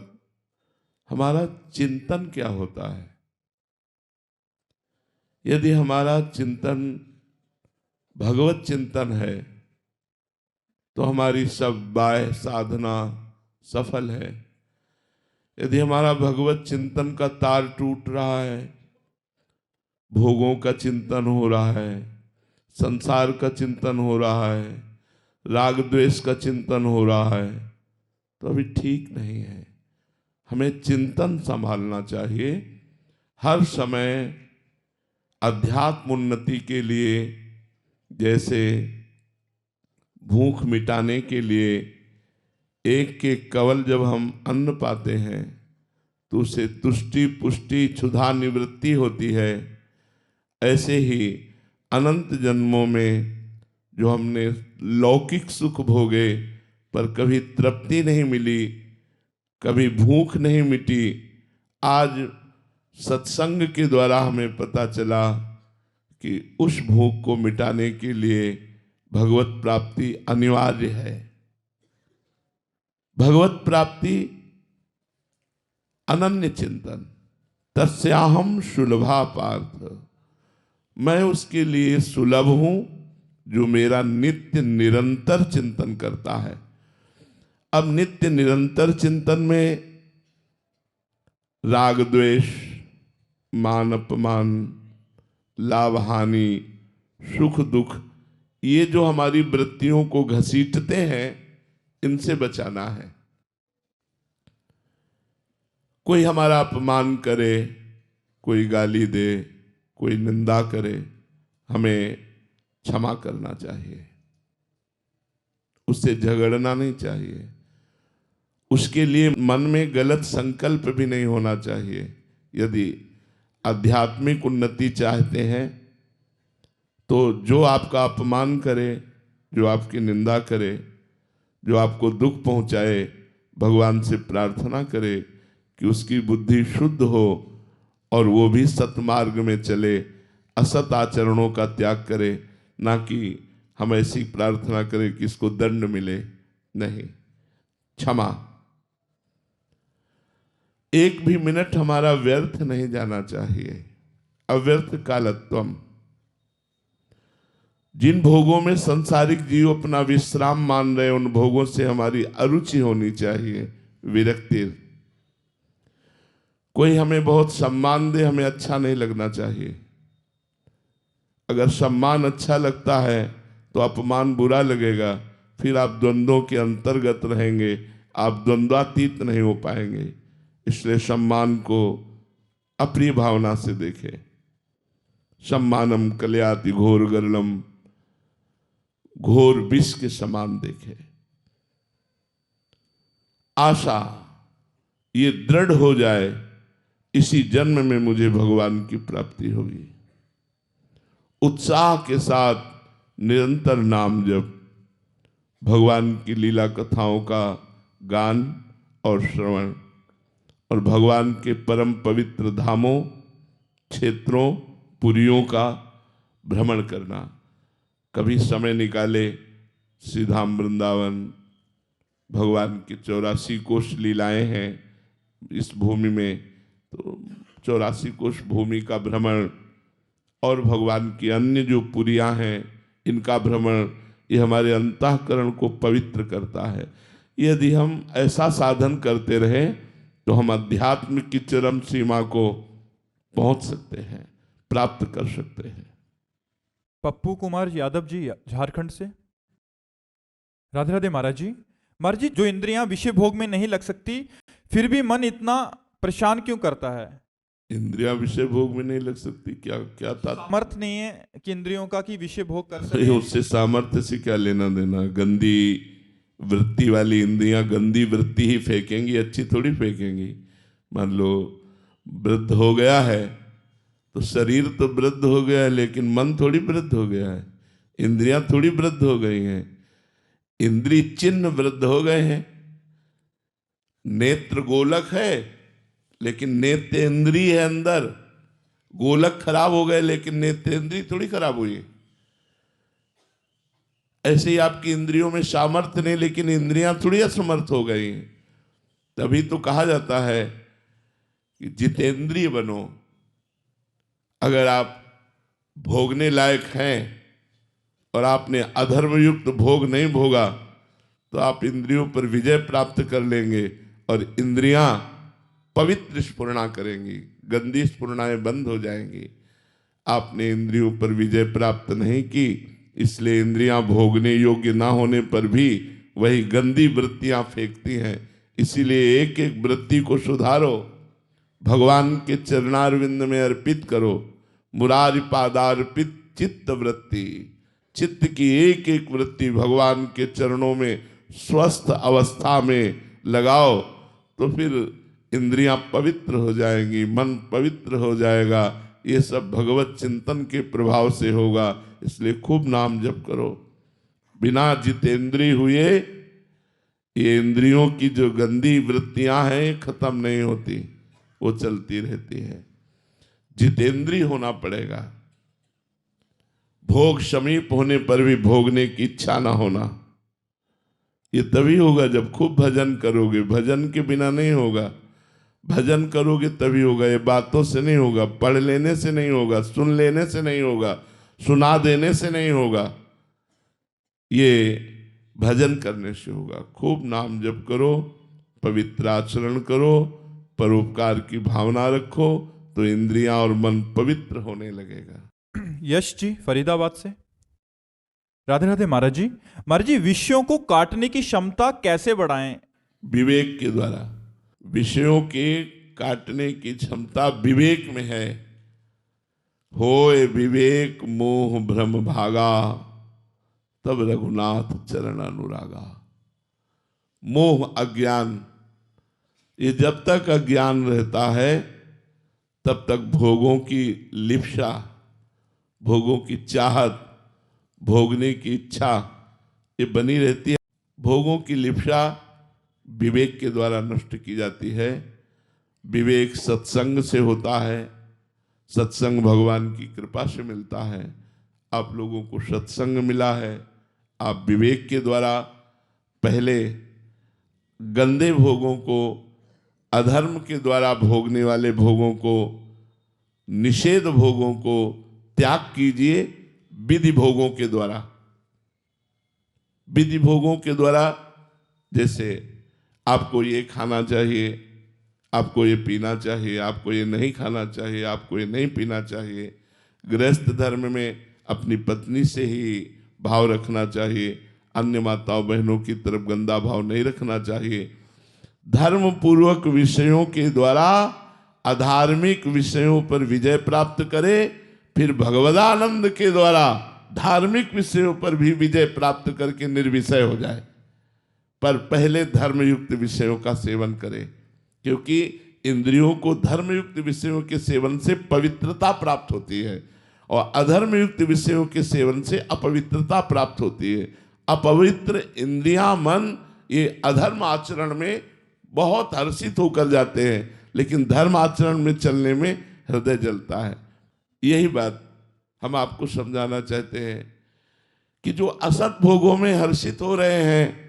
हमारा चिंतन क्या होता है। यदि हमारा चिंतन भगवत चिंतन है तो हमारी सब बाह्य साधना सफल है। यदि हमारा भगवत चिंतन का तार टूट रहा है, भोगों का चिंतन हो रहा है, संसार का चिंतन हो रहा है, राग द्वेष का चिंतन हो रहा है, तो अभी ठीक नहीं है। हमें चिंतन संभालना चाहिए। हर समय अध्यात्म उन्नति के लिए, जैसे भूख मिटाने के लिए एक एक कवल जब हम अन्न पाते हैं तो उसे तुष्टि पुष्टि क्षुधा निवृत्ति होती है, ऐसे ही अनंत जन्मों में जो हमने लौकिक सुख भोगे पर कभी तृप्ति नहीं मिली, कभी भूख नहीं मिटी, आज सत्संग के द्वारा हमें पता चला कि उस भूख को मिटाने के लिए भगवत प्राप्ति अनिवार्य है। भगवत प्राप्ति अनन्य चिंतन, तस्याहम सुलभा पार्थ, मैं उसके लिए सुलभ हूं जो मेरा नित्य निरंतर चिंतन करता है। अब नित्य निरंतर चिंतन में राग द्वेष, मान अपमान, लाभ हानि, सुख दुख, ये जो हमारी वृत्तियों को घसीटते हैं, इनसे बचाना है। कोई हमारा अपमान करे, कोई गाली दे, कोई निंदा करे, हमें क्षमा करना चाहिए, उससे झगड़ना नहीं चाहिए, उसके लिए मन में गलत संकल्प भी नहीं होना चाहिए। यदि आध्यात्मिक उन्नति चाहते हैं तो जो आपका अपमान करे, जो आपकी निंदा करे, जो आपको दुख पहुंचाए, भगवान से प्रार्थना करे कि उसकी बुद्धि शुद्ध हो और वो भी सतमार्ग में चले, असत आचरणों का त्याग करे। ना कि हम ऐसी प्रार्थना करें कि इसको दंड मिले, नहीं, क्षमा। एक भी मिनट हमारा व्यर्थ नहीं जाना चाहिए। अव्यर्थ कालत्वम। जिन भोगों में संसारिक जीव अपना विश्राम मान रहे, उन भोगों से हमारी अरुचि होनी चाहिए, विरक्ति। कोई हमें बहुत सम्मान दे, हमें अच्छा नहीं लगना चाहिए। अगर सम्मान अच्छा लगता है तो अपमान बुरा लगेगा, फिर आप द्वंद्वों के अंतर्गत रहेंगे, आप द्वंद्वातीत नहीं हो पाएंगे। इसलिए सम्मान को अप्रिय भावना से देखें। सम्मानम कलयाति घोर गरलम, घोर विष के समान देखे। आशा ये दृढ़ हो जाए, इसी जन्म में मुझे भगवान की प्राप्ति होगी। उत्साह के साथ निरंतर नाम जप, भगवान की लीला कथाओं का गान और श्रवण, और भगवान के परम पवित्र धामों, क्षेत्रों, पुरियों का भ्रमण करना। कभी समय निकाले, श्रीधाम वृंदावन, भगवान की 84 कोश लीलाएं हैं इस भूमि में, तो 84 कोश भूमि का भ्रमण और भगवान की अन्य जो पुरियां हैं इनका भ्रमण, ये हमारे अंतःकरण को पवित्र करता है। यदि हम ऐसा साधन करते रहें तो हम अध्यात्म की चरम सीमा को पहुंच सकते हैं, प्राप्त कर सकते हैं। पप्पू कुमार यादव जी, झारखंड से। राधे राधे महाराज जी। महाराज जी, जो इंद्रियां विषय भोग में नहीं लग सकती, फिर भी मन इतना परेशान क्यों करता है? इंद्रियां विषय भोग में नहीं लग सकती, क्या क्या सामर्थ्य नहीं है कि इंद्रियों का कि विषय भोग कर सके? सके। उससे सामर्थ्य से क्या लेना देना? गंदी वृत्ति वाली इंद्रियां गंदी वृत्ति ही फेंकेंगी, अच्छी थोड़ी फेंकेंगी। मान लो वृद्ध हो गया है तो शरीर तो वृद्ध हो गया है, लेकिन मन थोड़ी वृद्ध हो गया है, इंद्रियां थोड़ी वृद्ध हो गई हैं। इंद्रिय चिन्ह वृद्ध हो गए हैं। नेत्र गोलक है लेकिन नेत्रेंद्रिय है अंदर। गोलक खराब हो गए लेकिन नेत्रेंद्रिय थोड़ी खराब हुई। ऐसे ही आपकी इंद्रियों में सामर्थ्य नहीं, लेकिन इंद्रियां थोड़ी असमर्थ हो गई। तभी तो कहा जाता है कि जितेंद्रिय बनो। अगर आप भोगने लायक हैं और आपने अधर्मयुक्त भोग नहीं भोगा तो आप इंद्रियों पर विजय प्राप्त कर लेंगे और इंद्रियां पवित्र स्फुरणा करेंगी, गंदी स्फुरणाएं बंद हो जाएंगी। आपने इंद्रियों पर विजय प्राप्त नहीं की, इसलिए इंद्रियां भोगने योग्य ना होने पर भी वही गंदी वृत्तियां फेंकती हैं। इसीलिए एक एक वृत्ति को सुधारो, भगवान के चरणारविंद में अर्पित करो। मुरारी पादार्पित चित्त वृत्ति, चित्त की एक एक वृत्ति भगवान के चरणों में स्वस्थ अवस्था में लगाओ, तो फिर इंद्रियां पवित्र हो जाएंगी, मन पवित्र हो जाएगा। ये सब भगवत चिंतन के प्रभाव से होगा। इसलिए खूब नाम जप करो। बिना जितेंद्रिय हुए ये इंद्रियों की जो गंदी वृत्तियां हैं खत्म नहीं होती, वो चलती रहती है। जितेंद्रिय होना पड़ेगा। भोग समीप होने पर भी भोगने की इच्छा ना होना। ये तभी होगा जब खूब भजन करोगे। भजन के बिना नहीं होगा। भजन करोगे तभी होगा। ये बातों से नहीं होगा, पढ़ लेने से नहीं होगा, सुन लेने से नहीं होगा, सुना देने से नहीं होगा। ये भजन करने से होगा। खूब नाम जप करो, पवित्र आचरण करो, परोपकार की भावना रखो, तो इंद्रियां और मन पवित्र होने लगेगा। यश जी, फरीदाबाद से। राधे राधे महाराज जी। महाराज जी, विषयों को काटने की क्षमता कैसे बढ़ाएं? विवेक के द्वारा। विषयों के काटने की क्षमता विवेक में है। होए विवेक मोह भ्रम भागा, तब रघुनाथ चरण अनुरागा। मोह अज्ञान, ये जब तक अज्ञान रहता है तब तक भोगों की लिप्सा, भोगों की चाहत, भोगने की इच्छा ये बनी रहती है। भोगों की लिप्सा विवेक के द्वारा नष्ट की जाती है। विवेक सत्संग से होता है, सत्संग भगवान की कृपा से मिलता है। आप लोगों को सत्संग मिला है, आप विवेक के द्वारा पहले गंदे भोगों को, अधर्म के द्वारा भोगने वाले भोगों को, निषेध भोगों को त्याग कीजिए विधि भोगों के द्वारा। विधि भोगों के द्वारा जैसे आपको ये खाना चाहिए, आपको ये पीना चाहिए, आपको ये नहीं खाना चाहिए, आपको ये नहीं पीना चाहिए। गृहस्थ धर्म में अपनी पत्नी से ही भाव रखना चाहिए, अन्य माताओं बहनों की तरफ गंदा भाव नहीं रखना चाहिए। धर्म पूर्वक विषयों के द्वारा अधार्मिक विषयों पर विजय प्राप्त करे, फिर भगवदानंद के द्वारा धार्मिक विषयों पर भी विजय प्राप्त करके निर्विषय हो जाए। पर पहले धर्मयुक्त विषयों का सेवन करें, क्योंकि इंद्रियों को धर्मयुक्त विषयों के सेवन से पवित्रता प्राप्त होती है और अधर्मयुक्त विषयों के सेवन से अपवित्रता प्राप्त होती है। अपवित्र इंद्रियां, मन ये अधर्म आचरण में बहुत हर्षित होकर जाते हैं, लेकिन धर्म आचरण में चलने में हृदय जलता है। यही बात हम आपको समझाना चाहते हैं कि जो असत भोगों में हर्षित हो रहे हैं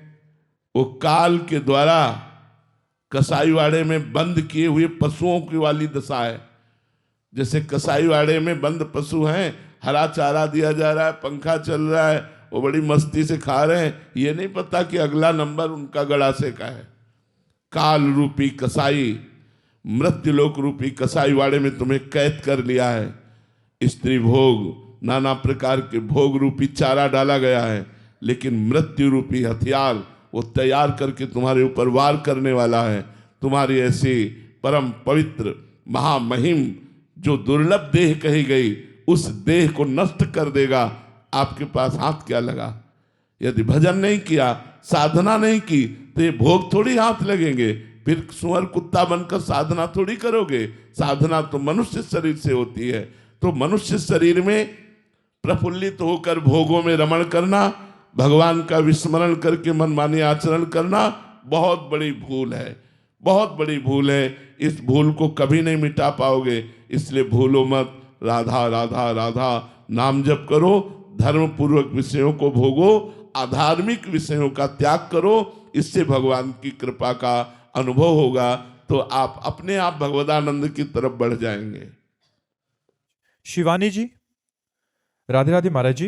वो काल के द्वारा कसाईवाड़े में बंद किए हुए पशुओं की वाली दशा है। जैसे कसाईवाड़े में बंद पशु हैं, हरा चारा दिया जा रहा है, पंखा चल रहा है, वो बड़ी मस्ती से खा रहे हैं, ये नहीं पता कि अगला नंबर उनका गड़ासे का है। काल रूपी कसाई, मृत्युलोक रूपी कसाईवाड़े में तुम्हें कैद कर लिया है। स्त्री भोग, नाना प्रकार के भोग रूपी चारा डाला गया है, लेकिन मृत्यु रूपी हथियार वो तैयार करके तुम्हारे ऊपर वार करने वाला है। तुम्हारी ऐसी परम पवित्र महामहिम जो दुर्लभ देह कही गई, उस देह को नष्ट कर देगा। आपके पास हाथ क्या लगा? यदि भजन नहीं किया, साधना नहीं की, तो ये भोग थोड़ी हाथ लगेंगे। फिर सुअर कुत्ता बनकर साधना थोड़ी करोगे। साधना तो मनुष्य शरीर से होती है। तो मनुष्य शरीर में प्रफुल्लित होकर भोगों में रमण करना, भगवान का विस्मरण करके मनमानी आचरण करना बहुत बड़ी भूल है, बहुत बड़ी भूल है। इस भूल को कभी नहीं मिटा पाओगे, इसलिए भूलो मत। राधा राधा राधा नाम जप करो, धर्म पूर्वक विषयों को भोगो, आधार्मिक विषयों का त्याग करो। इससे भगवान की कृपा का अनुभव होगा, तो आप अपने आप भगवदानंद की तरफ बढ़ जाएंगे। शिवानी जी, राधे राधे महाराज जी।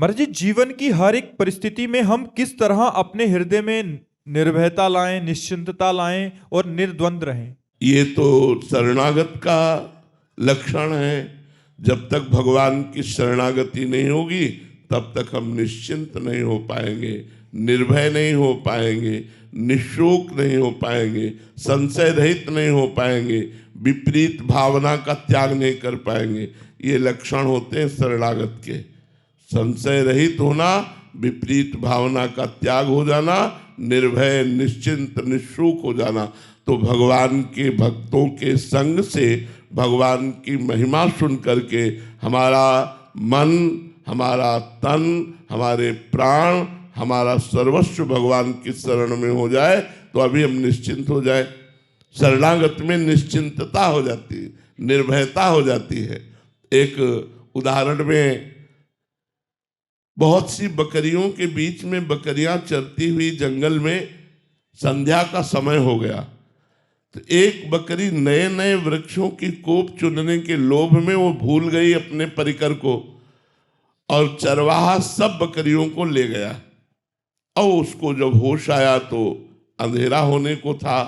महाराज जी, जीवन की हर एक परिस्थिति में हम किस तरह अपने हृदय में निर्भयता लाएं, निश्चिंतता लाएं और निर्द्वंद रहें? ये तो शरणागत का लक्षण है। जब तक भगवान की शरणागति नहीं होगी, तब तक हम निश्चिंत नहीं हो पाएंगे, निर्भय नहीं हो पाएंगे, निशोक नहीं हो पाएंगे, संशय रहित नहीं हो पाएंगे, विपरीत भावना का त्याग नहीं कर पाएंगे। ये लक्षण होते हैं शरणागत के। संशय रहित होना, विपरीत भावना का त्याग हो जाना, निर्भय निश्चिंत निशुक हो जाना। तो भगवान के भक्तों के संग से भगवान की महिमा सुन करके हमारा मन, हमारा तन, हमारे प्राण, हमारा सर्वस्व भगवान की शरण में हो जाए, तो अभी हम निश्चिंत हो जाए। शरणागत में निश्चिंतता हो जाती है, निर्भयता हो जाती है। एक उदाहरण में, बहुत सी बकरियों के बीच में बकरियां चरती हुई जंगल में संध्या का समय हो गया, तो एक बकरी नए नए वृक्षों की कोप चुनने के लोभ में वो भूल गई अपने परिकर को, और चरवाहा सब बकरियों को ले गया। और उसको जब होश आया तो अंधेरा होने को था।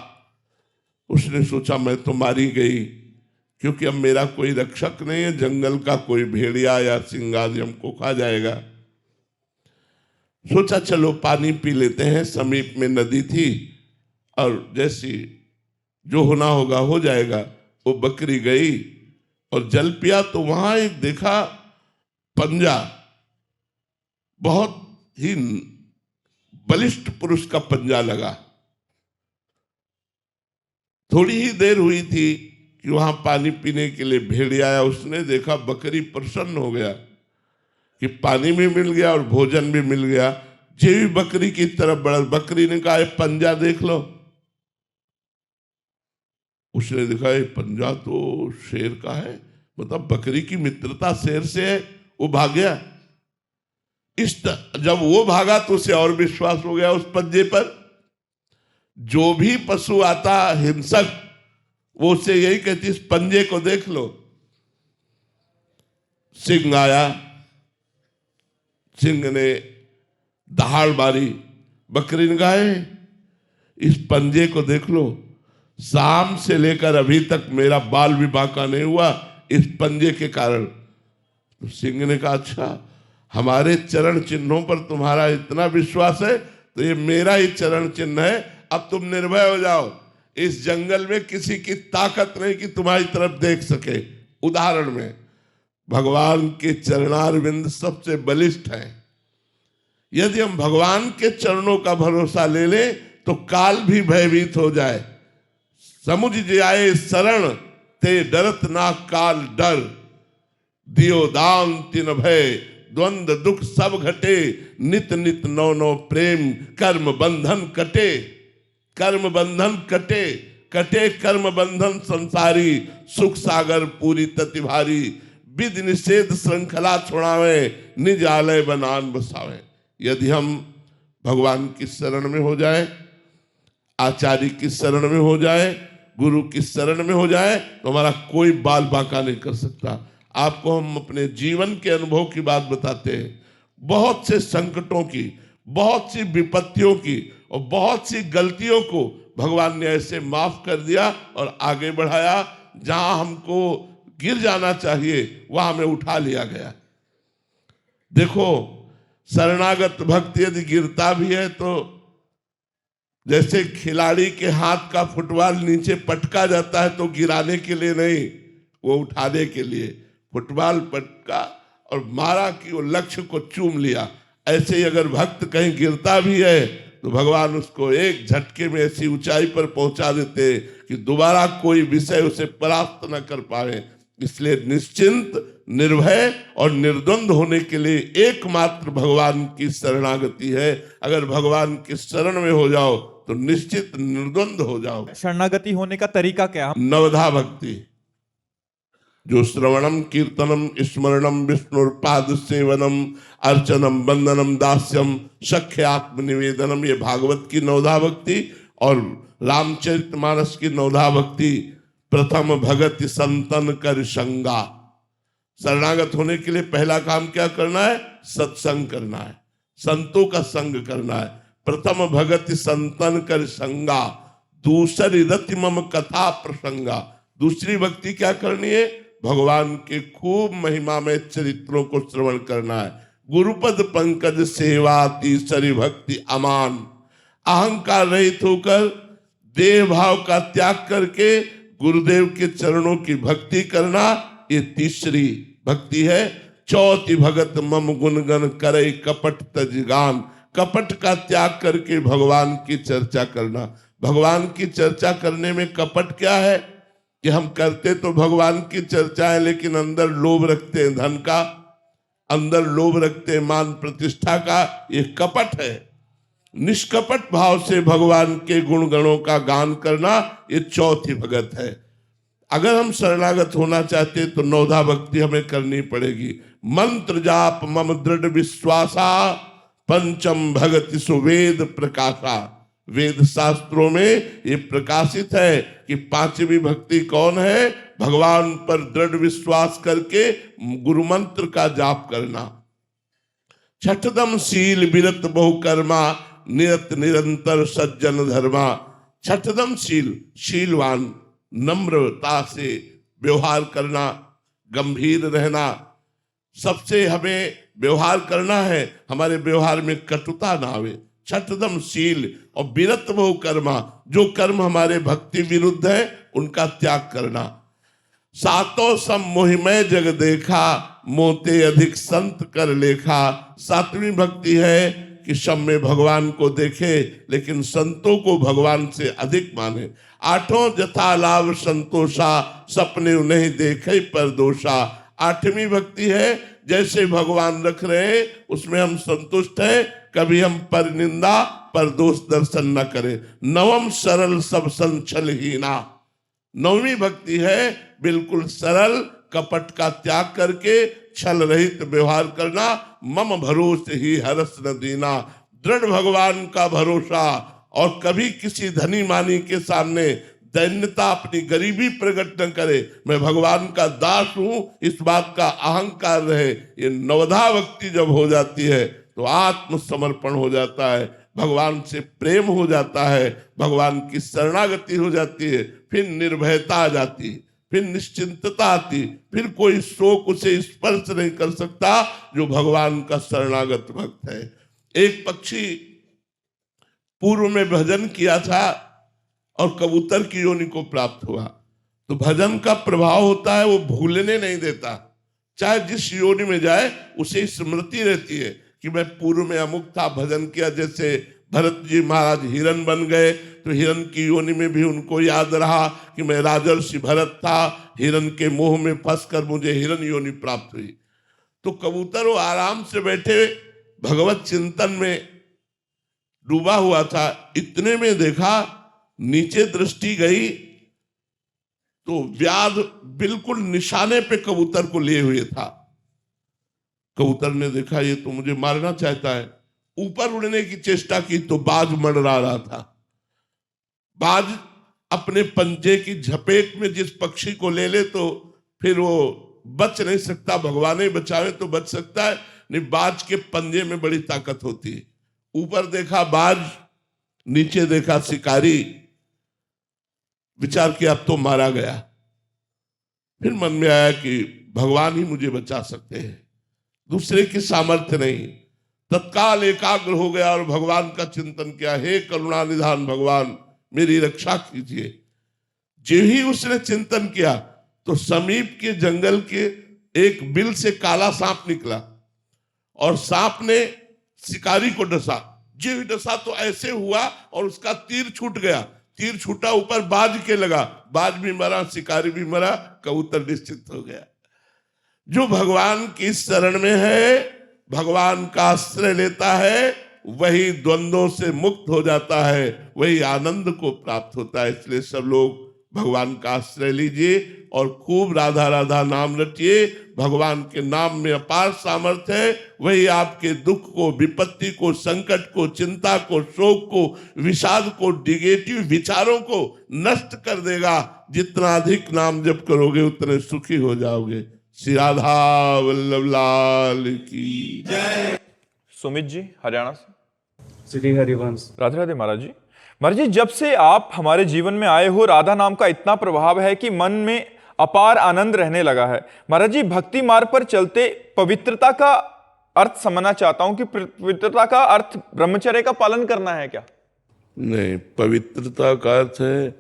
उसने सोचा मैं तो मारी गई, क्योंकि अब मेरा कोई रक्षक नहीं है, जंगल का कोई भेड़िया या सिंगार हमको खा जाएगा। सोचा चलो पानी पी लेते हैं, समीप में नदी थी और जैसी जो होना होगा हो जाएगा। वो बकरी गई और जल पिया, तो वहां एक देखा पंजा, बहुत ही बलिष्ठ पुरुष का पंजा लगा। थोड़ी ही देर हुई थी कि वहां पानी पीने के लिए भेड़िया आया, उसने देखा बकरी प्रसन्न हो गया कि पानी भी मिल गया और भोजन भी मिल गया। जे भी बकरी की तरफ बढ़ा, बकरी ने कहा, पंजा देख लो। उसने देखा ये पंजा तो शेर का है, मतलब बकरी की मित्रता शेर से है। वो भाग गया। जब वो भागा तो उसे और विश्वास हो गया उस पंजे पर। जो भी पशु आता हिंसक, वो उससे यही कहती, इस पंजे को देख लो। सिंह आया, सिंह ने दहाड़ मारी, बकरी ने कहा, इस पंजे को देख लो, शाम से लेकर अभी तक मेरा बाल भी बांका नहीं हुआ इस पंजे के कारण। तो सिंह ने कहा, अच्छा हमारे चरण चिन्हों पर तुम्हारा इतना विश्वास है, तो ये मेरा ही चरण चिन्ह है, अब तुम निर्भय हो जाओ। इस जंगल में किसी की ताकत नहीं कि तुम्हारी तरफ देख सके। उदाहरण में भगवान के चरणारविंद सबसे बलिष्ठ हैं। यदि हम भगवान के चरणों का भरोसा ले लें तो काल भी भयभीत हो जाए। समुझ जाए शरण ते डरत ना काल डर, दियो दान तिन भय द्वंद दुख सब घटे, नित नित नौ नौ प्रेम कर्म बंधन कटे। कर्म बंधन कटे, कटे कर्म बंधन संसारी, सुख सागर पूरी तति भारी, विध निषेध श्रृंखला छोड़ावे, निज आलय बनान बसावे। यदि हम भगवान की शरण में हो जाए, आचार्य की शरण में हो जाए, गुरु की शरण में हो जाए, तो हमारा कोई बाल बांका नहीं कर सकता। आपको हम अपने जीवन के अनुभव की बात बताते हैं। बहुत से संकटों की, बहुत सी विपत्तियों की और बहुत सी गलतियों को भगवान ने ऐसे माफ कर दिया और आगे बढ़ाया। जहां हमको गिर जाना चाहिए वहां हमें उठा लिया गया। देखो, शरणागत भक्त यदि गिरता भी है तो जैसे खिलाड़ी के हाथ का फुटबॉल नीचे पटका जाता है तो गिराने के लिए नहीं, वो उठाने के लिए। फुटबॉल पटका और मारा कि वो लक्ष्य को चूम लिया। ऐसे ही अगर भक्त कहीं गिरता भी है तो भगवान उसको एक झटके में ऐसी ऊंचाई पर पहुंचा देते कि दोबारा कोई विषय उसे परास्त न कर पाए। इसलिए निश्चिंत, निर्भय और निर्द्वंद होने के लिए एकमात्र भगवान की शरणागति है। अगर भगवान की शरण में हो जाओ तो निश्चित निर्द्वंद हो जाओ। शरणागति होने का तरीका क्या? नवधा भक्ति, जो श्रवणम कीर्तनम स्मरणम विष्णुपाद सेवनम अर्चनम वंदनम दास्यम सख्य आत्मनिवेदनम, ये भागवत की नवधा भक्ति और रामचरितमानस की नवधा भक्ति। प्रथम भगति संतन कर संगा। शरणागत होने के लिए पहला काम क्या करना है? सत्संग करना है, संतों का संग करना है। प्रथम भगति संतन कर संगा, दूसरी रति मम कथा प्रसंगा। दूसरी भक्ति क्या करनी है? भगवान के खूब महिमा में चरित्रों को श्रवण करना है। गुरुपद पंकज सेवा तीसरी भक्ति अमान। अहंकार रहित होकर देह भाव का त्याग करके गुरुदेव के चरणों की भक्ति करना, ये तीसरी भक्ति है। चौथी भगत मम गुणगन करे कपट तजगान। कपट का त्याग करके भगवान की चर्चा करना। भगवान की चर्चा करने में कपट क्या है कि हम करते तो भगवान की चर्चा है लेकिन अंदर लोभ रखते हैं धन का, अंदर लोभ रखते हैं मान प्रतिष्ठा का। ये कपट है। निष्कपट भाव से भगवान के गुण गणों का गान करना, ये चौथी भगत है। अगर हम शरणागत होना चाहते तो नवधा भक्ति हमें करनी पड़ेगी। मंत्र जाप मम दृढ़ विश्वासा, पंचम भगति सुवेद प्रकाशा। वेद शास्त्रों में ये प्रकाशित है कि पांचवी भक्ति कौन है? भगवान पर दृढ़ विश्वास करके गुरु मंत्र का जाप करना। छठदम शील विरत बहुकर्मा, निरत निरंतर सज्जन धर्मा। छठदम शील, शीलवान, नम्रता से व्यवहार करना, गंभीर रहना। सबसे हमें व्यवहार करना है, हमारे व्यवहार में कटुता ना आवे। छठदम शील और विरत बहु कर्मा, जो कर्म हमारे भक्ति विरुद्ध है उनका त्याग करना। सातों सम मोहिमय जग देखा, मोते अधिक संत कर लेखा। सातवीं भक्ति है कि सब में भगवान को देखे, लेकिन संतों को भगवान से अधिक माने। आठों जथा लाभ संतोषा, सपने उन्हें देखे पर दोषा। आठवीं भक्ति है, जैसे भगवान रख रहे उसमें हम संतुष्ट हैं, कभी हम पर निंदा पर दोष दर्शन न करें। नवम सरल सब संचलहीना, नौवीं भक्ति है बिल्कुल सरल, कपट का त्याग करके छल रहित व्यवहार करना। मम भरोसे ही हरस न दीना, दृढ़ भगवान का भरोसा, और कभी किसी धनी मानी के सामने दैन्यता अपनी गरीबी प्रकट न करे। मैं भगवान का दास हूं, इस बात का अहंकार रहे। ये नवधा भक्ति जब हो जाती है तो आत्मसमर्पण हो जाता है, भगवान से प्रेम हो जाता है, भगवान की शरणागति हो जाती है, फिर निर्भयता आ जाती है, फिर निश्चिंतता आती, फिर कोई शोक उसे स्पर्श नहीं कर सकता जो भगवान का शरणागत भक्त है। एक पक्षी पूर्व में भजन किया था और कबूतर की योनि को प्राप्त हुआ, तो भजन का प्रभाव होता है, वो भूलने नहीं देता। चाहे जिस योनि में जाए उसे स्मृति रहती है कि मैं पूर्व में अमुक था, भजन किया। जैसे भरत जी महाराज हिरन बन गए तो हिरन की योनि में भी उनको याद रहा कि मैं राजर्षि भरत था, हिरन के मोह में फंसकर मुझे हिरन योनि प्राप्त हुई। तो कबूतर वो आराम से बैठे भगवत चिंतन में डूबा हुआ था। इतने में देखा नीचे दृष्टि गई तो व्याध बिल्कुल निशाने पे कबूतर को लिए हुए था। कबूतर ने देखा ये तो मुझे मारना चाहता है, ऊपर उड़ने की चेष्टा की तो बाज मंडरा रहा था। बाज अपने पंजे की झपेट में जिस पक्षी को ले ले तो फिर वो बच नहीं सकता, भगवान ही बचावे तो बच सकता है, नहीं बाज के पंजे में बड़ी ताकत होती है। ऊपर देखा बाज, नीचे देखा शिकारी, विचार किया अब तो मारा गया। फिर मन में आया कि भगवान ही मुझे बचा सकते हैं, दूसरे की सामर्थ्य नहीं। तत्काल एकाग्र हो गया और भगवान का चिंतन किया, हे करुणा निधान भगवान मेरी रक्षा कीजिए। जो ही उसने चिंतन किया तो समीप के जंगल के एक बिल से काला सांप निकला और सांप ने शिकारी को डसा। जो ही डसा तो ऐसे हुआ और उसका तीर छूट गया, तीर छूटा ऊपर बाज के लगा, बाज भी मरा, शिकारी भी मरा, कबूतर निश्चित हो गया। जो भगवान की शरण में है, भगवान का आश्रय लेता है, वही द्वंद्वों से मुक्त हो जाता है, वही आनंद को प्राप्त होता है। इसलिए सब लोग भगवान का आश्रय लीजिए और खूब राधा राधा नाम रटिए। भगवान के नाम में अपार सामर्थ्य है, वही आपके दुख को, विपत्ति को, संकट को, चिंता को, शोक को, विषाद को, निगेटिव विचारों को नष्ट कर देगा। जितना अधिक नाम जप करोगे उतने सुखी हो जाओगे। श्री राधा वल्लभ लाल की जय। सुमित जी हरियाणा से। श्री हरिवंश। राधे राधे महाराज जी। महाराज जी, जब से आप हमारे जीवन में आए हो, राधा नाम का इतना प्रभाव है कि मन में अपार आनंद रहने लगा है। महाराज जी, भक्ति मार्ग पर चलते पवित्रता का अर्थ समझना चाहता हूं कि पवित्रता का अर्थ ब्रह्मचर्य का पालन करना है क्या? नहीं, पवित्रता का अर्थ है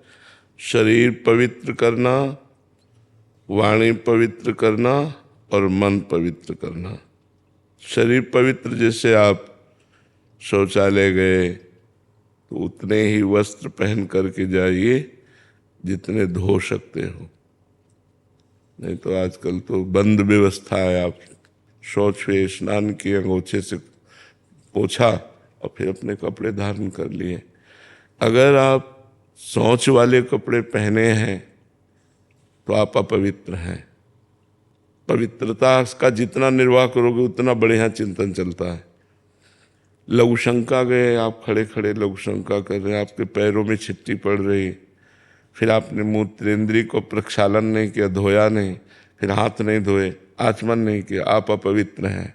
शरीर पवित्र करना, वाणी पवित्र करना और मन पवित्र करना। शरीर पवित्र, जैसे आप शौचालय गए तो उतने ही वस्त्र पहन करके जाइए जितने धो सकते हो, नहीं तो आजकल तो बंद व्यवस्था है। आप शौच हुए, स्नान किए, अंगोछे से पोछा और फिर अपने कपड़े धारण कर लिए। अगर आप शौच वाले कपड़े पहने हैं तो आप अपवित्र हैं। पवित्रता का जितना निर्वाह करोगे उतना बढ़िया चिंतन चलता है। लघु शंका गए, आप खड़े खड़े लघु शंका कर रहे हैं, आपके पैरों में छिट्टी पड़ रही, फिर आपने मूत्रेंद्रिय को प्रक्षालन नहीं किया, धोया नहीं, फिर हाथ नहीं धोए, आचमन नहीं किया, आप अपवित्र हैं।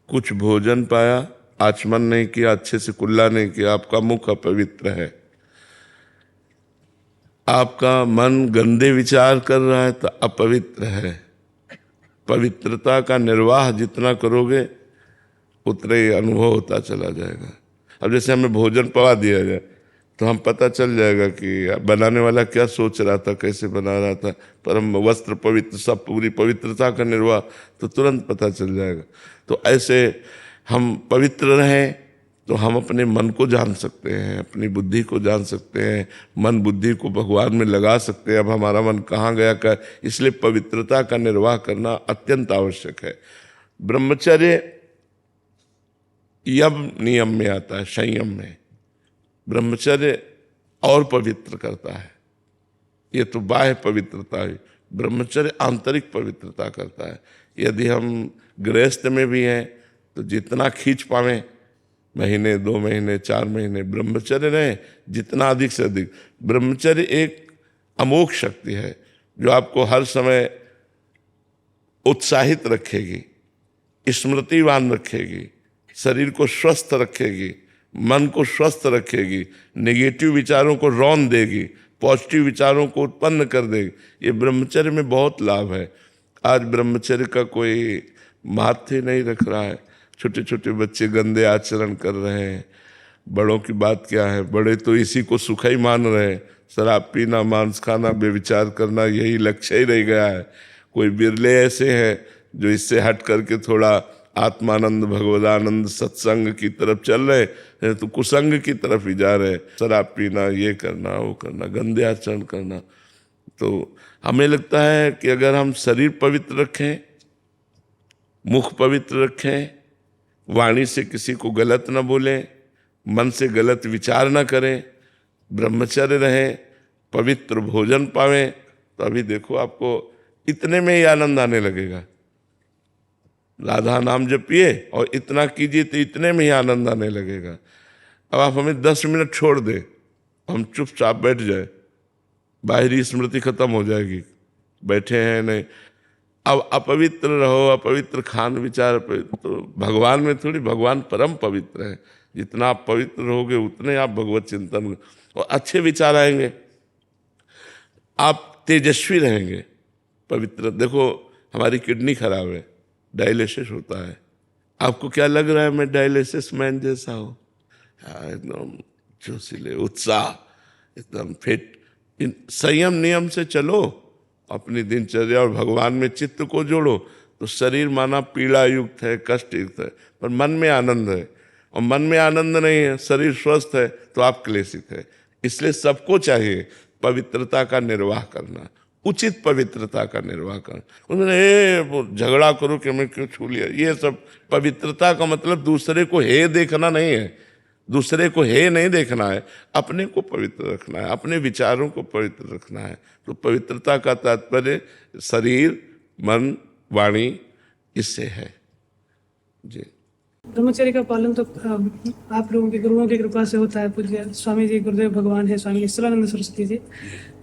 कुछ भोजन पाया, आचमन नहीं किया, अच्छे से कुल्ला नहीं किया, आपका मुख अपवित्र है। आपका मन गंदे विचार कर रहा है तो अपवित्र है। पवित्रता का निर्वाह जितना करोगे उतना ही अनुभव होता चला जाएगा। अब जैसे हमें भोजन पवा दिया जाए तो हम पता चल जाएगा कि बनाने वाला क्या सोच रहा था, कैसे बना रहा था। पर हम वस्त्र पवित्र, सब पूरी पवित्रता का निर्वाह तो तुरंत पता चल जाएगा। तो ऐसे हम पवित्र रहें तो हम अपने मन को जान सकते हैं, अपनी बुद्धि को जान सकते हैं, मन बुद्धि को भगवान में लगा सकते हैं। अब हमारा मन कहाँ गया कर, इसलिए पवित्रता का निर्वाह करना अत्यंत आवश्यक है। ब्रह्मचर्य यम नियम में आता है, संयम में। ब्रह्मचर्य और पवित्र करता है। ये तो बाह्य पवित्रता है, ब्रह्मचर्य आंतरिक पवित्रता करता है। यदि हम गृहस्थ में भी हैं तो जितना खींच पावें, महीने 2 महीने 4 महीने ब्रह्मचर्य रहें, जितना अधिक से अधिक। ब्रह्मचर्य एक अमोघ शक्ति है जो आपको हर समय उत्साहित रखेगी, स्मृतिवान रखेगी, शरीर को स्वस्थ रखेगी, मन को स्वस्थ रखेगी, नेगेटिव विचारों को रौंद देगी, पॉजिटिव विचारों को उत्पन्न कर देगी। ये ब्रह्मचर्य में बहुत लाभ है। आज ब्रह्मचर्य का कोई महत्व नहीं रख रहा है। छोटे छोटे बच्चे गंदे आचरण कर रहे हैं। बड़ों की बात क्या है, बड़े तो इसी को सुख ही मान रहे हैं। शराब पीना, मांस खाना, बेविचार करना, यही लक्ष्य ही रह गया है। कोई बिरले ऐसे हैं जो इससे हट करके थोड़ा आत्मानंद, भगवदानंद, सत्संग की तरफ चल रहे हैं, तो कुसंग की तरफ ही जा रहे हैं। शराब पीना, ये करना, वो करना, गंदे आचरण करना। तो हमें लगता है कि अगर हम शरीर पवित्र रखें, मुख पवित्र रखें, वाणी से किसी को गलत न बोलें, मन से गलत विचार न करें, ब्रह्मचर्य रहें, पवित्र भोजन पावें, तो अभी देखो आपको इतने में ही आनंद आने लगेगा। राधा नाम जपिए और इतना कीजिए तो इतने में ही आनंद आने लगेगा। अब आप हमें 10 मिनट छोड़ दें, हम चुपचाप बैठ जाए, बाहरी स्मृति खत्म हो जाएगी। बैठे हैं नहीं, अब अपवित्र रहो, अपवित्र खान विचार, तो भगवान में थोड़ी, भगवान परम पवित्र है। जितना आप पवित्र रहोगे उतने आप भगवत चिंतन और अच्छे विचार आएंगे, आप तेजस्वी रहेंगे। पवित्र, देखो हमारी किडनी खराब है, डायलिसिस होता है। आपको क्या लग रहा है मैं डायलिसिस मैन जैसा हूँ? एकदम जोशीले, उत्साह, एकदम फिट। संयम नियम से चलो, अपनी दिनचर्या और भगवान में चित्त को जोड़ो, तो शरीर माना पीड़ा युक्त है, कष्ट युक्त है, पर मन में आनंद है। और मन में आनंद नहीं है, शरीर स्वस्थ है, तो आप क्लेशित है। इसलिए सबको चाहिए पवित्रता का निर्वाह करना, उचित पवित्रता का निर्वाह करना। उन्होंने झगड़ा करो कि मैं क्यों छू लिया, ये सब पवित्रता का मतलब दूसरे को हे देखना नहीं है, दूसरे को हे नहीं देखना है, अपने को पवित्र रखना है, अपने विचारों को पवित्र रखना है। तो पवित्रता का तात्पर्य शरीर, मन, वाणी, इससे है जी। ब्रह्मचर्य का पालन तो आप लोगों के गुरुओं की कृपा से होता है। पूज्य स्वामी जी, गुरुदेव भगवान है स्वामी ईश्वरानंद सरस्वती जी,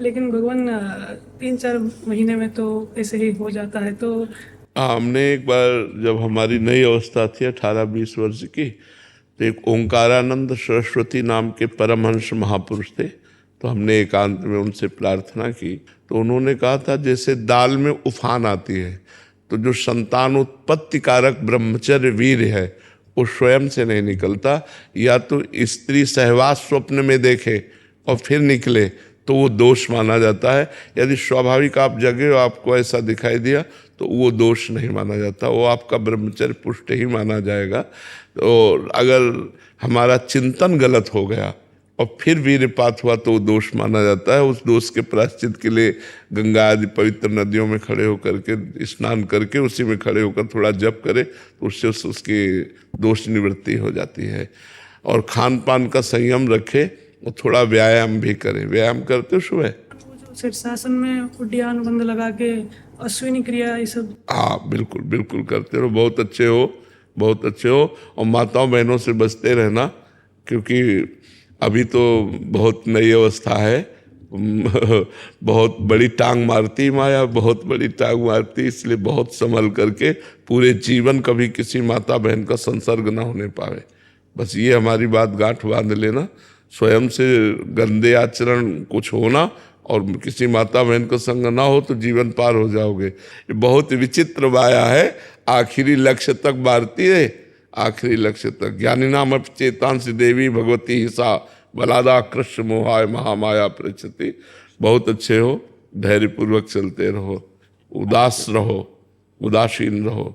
लेकिन भगवान 3-4 महीने में तो ऐसे ही हो जाता है। तो हमने एक बार, जब हमारी नई अवस्था थी 18-20 वर्ष की, तो एक ओंकारानंद सरस्वती नाम के परमहंस महापुरुष थे। तो हमने एकांत में उनसे प्रार्थना की, तो उन्होंने कहा था जैसे दाल में उफान आती है, तो जो संतान उत्पत्ति कारक ब्रह्मचर्य वीर है वो स्वयं से नहीं निकलता। या तो स्त्री सहवास स्वप्न में देखे और फिर निकले तो वो दोष माना जाता है। यदि स्वाभाविक आप जगे और आपको ऐसा दिखाई दिया तो वो दोष नहीं माना जाता, वो आपका ब्रह्मचर्य पुष्ट ही माना जाएगा। तो अगर हमारा चिंतन गलत हो गया और फिर वीर्यपात हुआ तो वो दोष माना जाता है। उस दोष के प्रायश्चित के लिए गंगा आदि पवित्र नदियों में खड़े होकर के स्नान करके उसी में खड़े होकर थोड़ा जप करे तो उससे उसकी दोष निवृत्ति हो जाती है। और खान पान का संयम रखे और थोड़ा व्यायाम भी करे। व्यायाम करते हो सुबह? जो शीर्षासन में उड्डयन बंद लगा के अश्विनी क्रिया, ये सब? हाँ बिल्कुल बिल्कुल करते रहो, बहुत अच्छे हो, बहुत अच्छे हो। और माताओं बहनों से बचते रहना, क्योंकि अभी तो बहुत नई अवस्था है, बहुत बड़ी टांग मारती माया, बहुत बड़ी टांग मारती, इसलिए बहुत संभल करके पूरे जीवन कभी किसी माता बहन का संसर्ग ना होने पावे। बस ये हमारी बात गांठ बांध लेना। स्वयं से गंदे आचरण कुछ होना और किसी माता बहन का संग ना हो तो जीवन पार हो जाओगे। ये बहुत विचित्र माया है, आखिरी लक्ष्य तक मारती है, आखिरी लक्ष्य तक। ज्ञानी नाम चेतांसी देवी भगवती हिसा बलादा कृष्ण मोहाय महामाया प्रचति। बहुत अच्छे हो, धैर्यपूर्वक चलते रहो, उदास रहो, उदासीन रहो,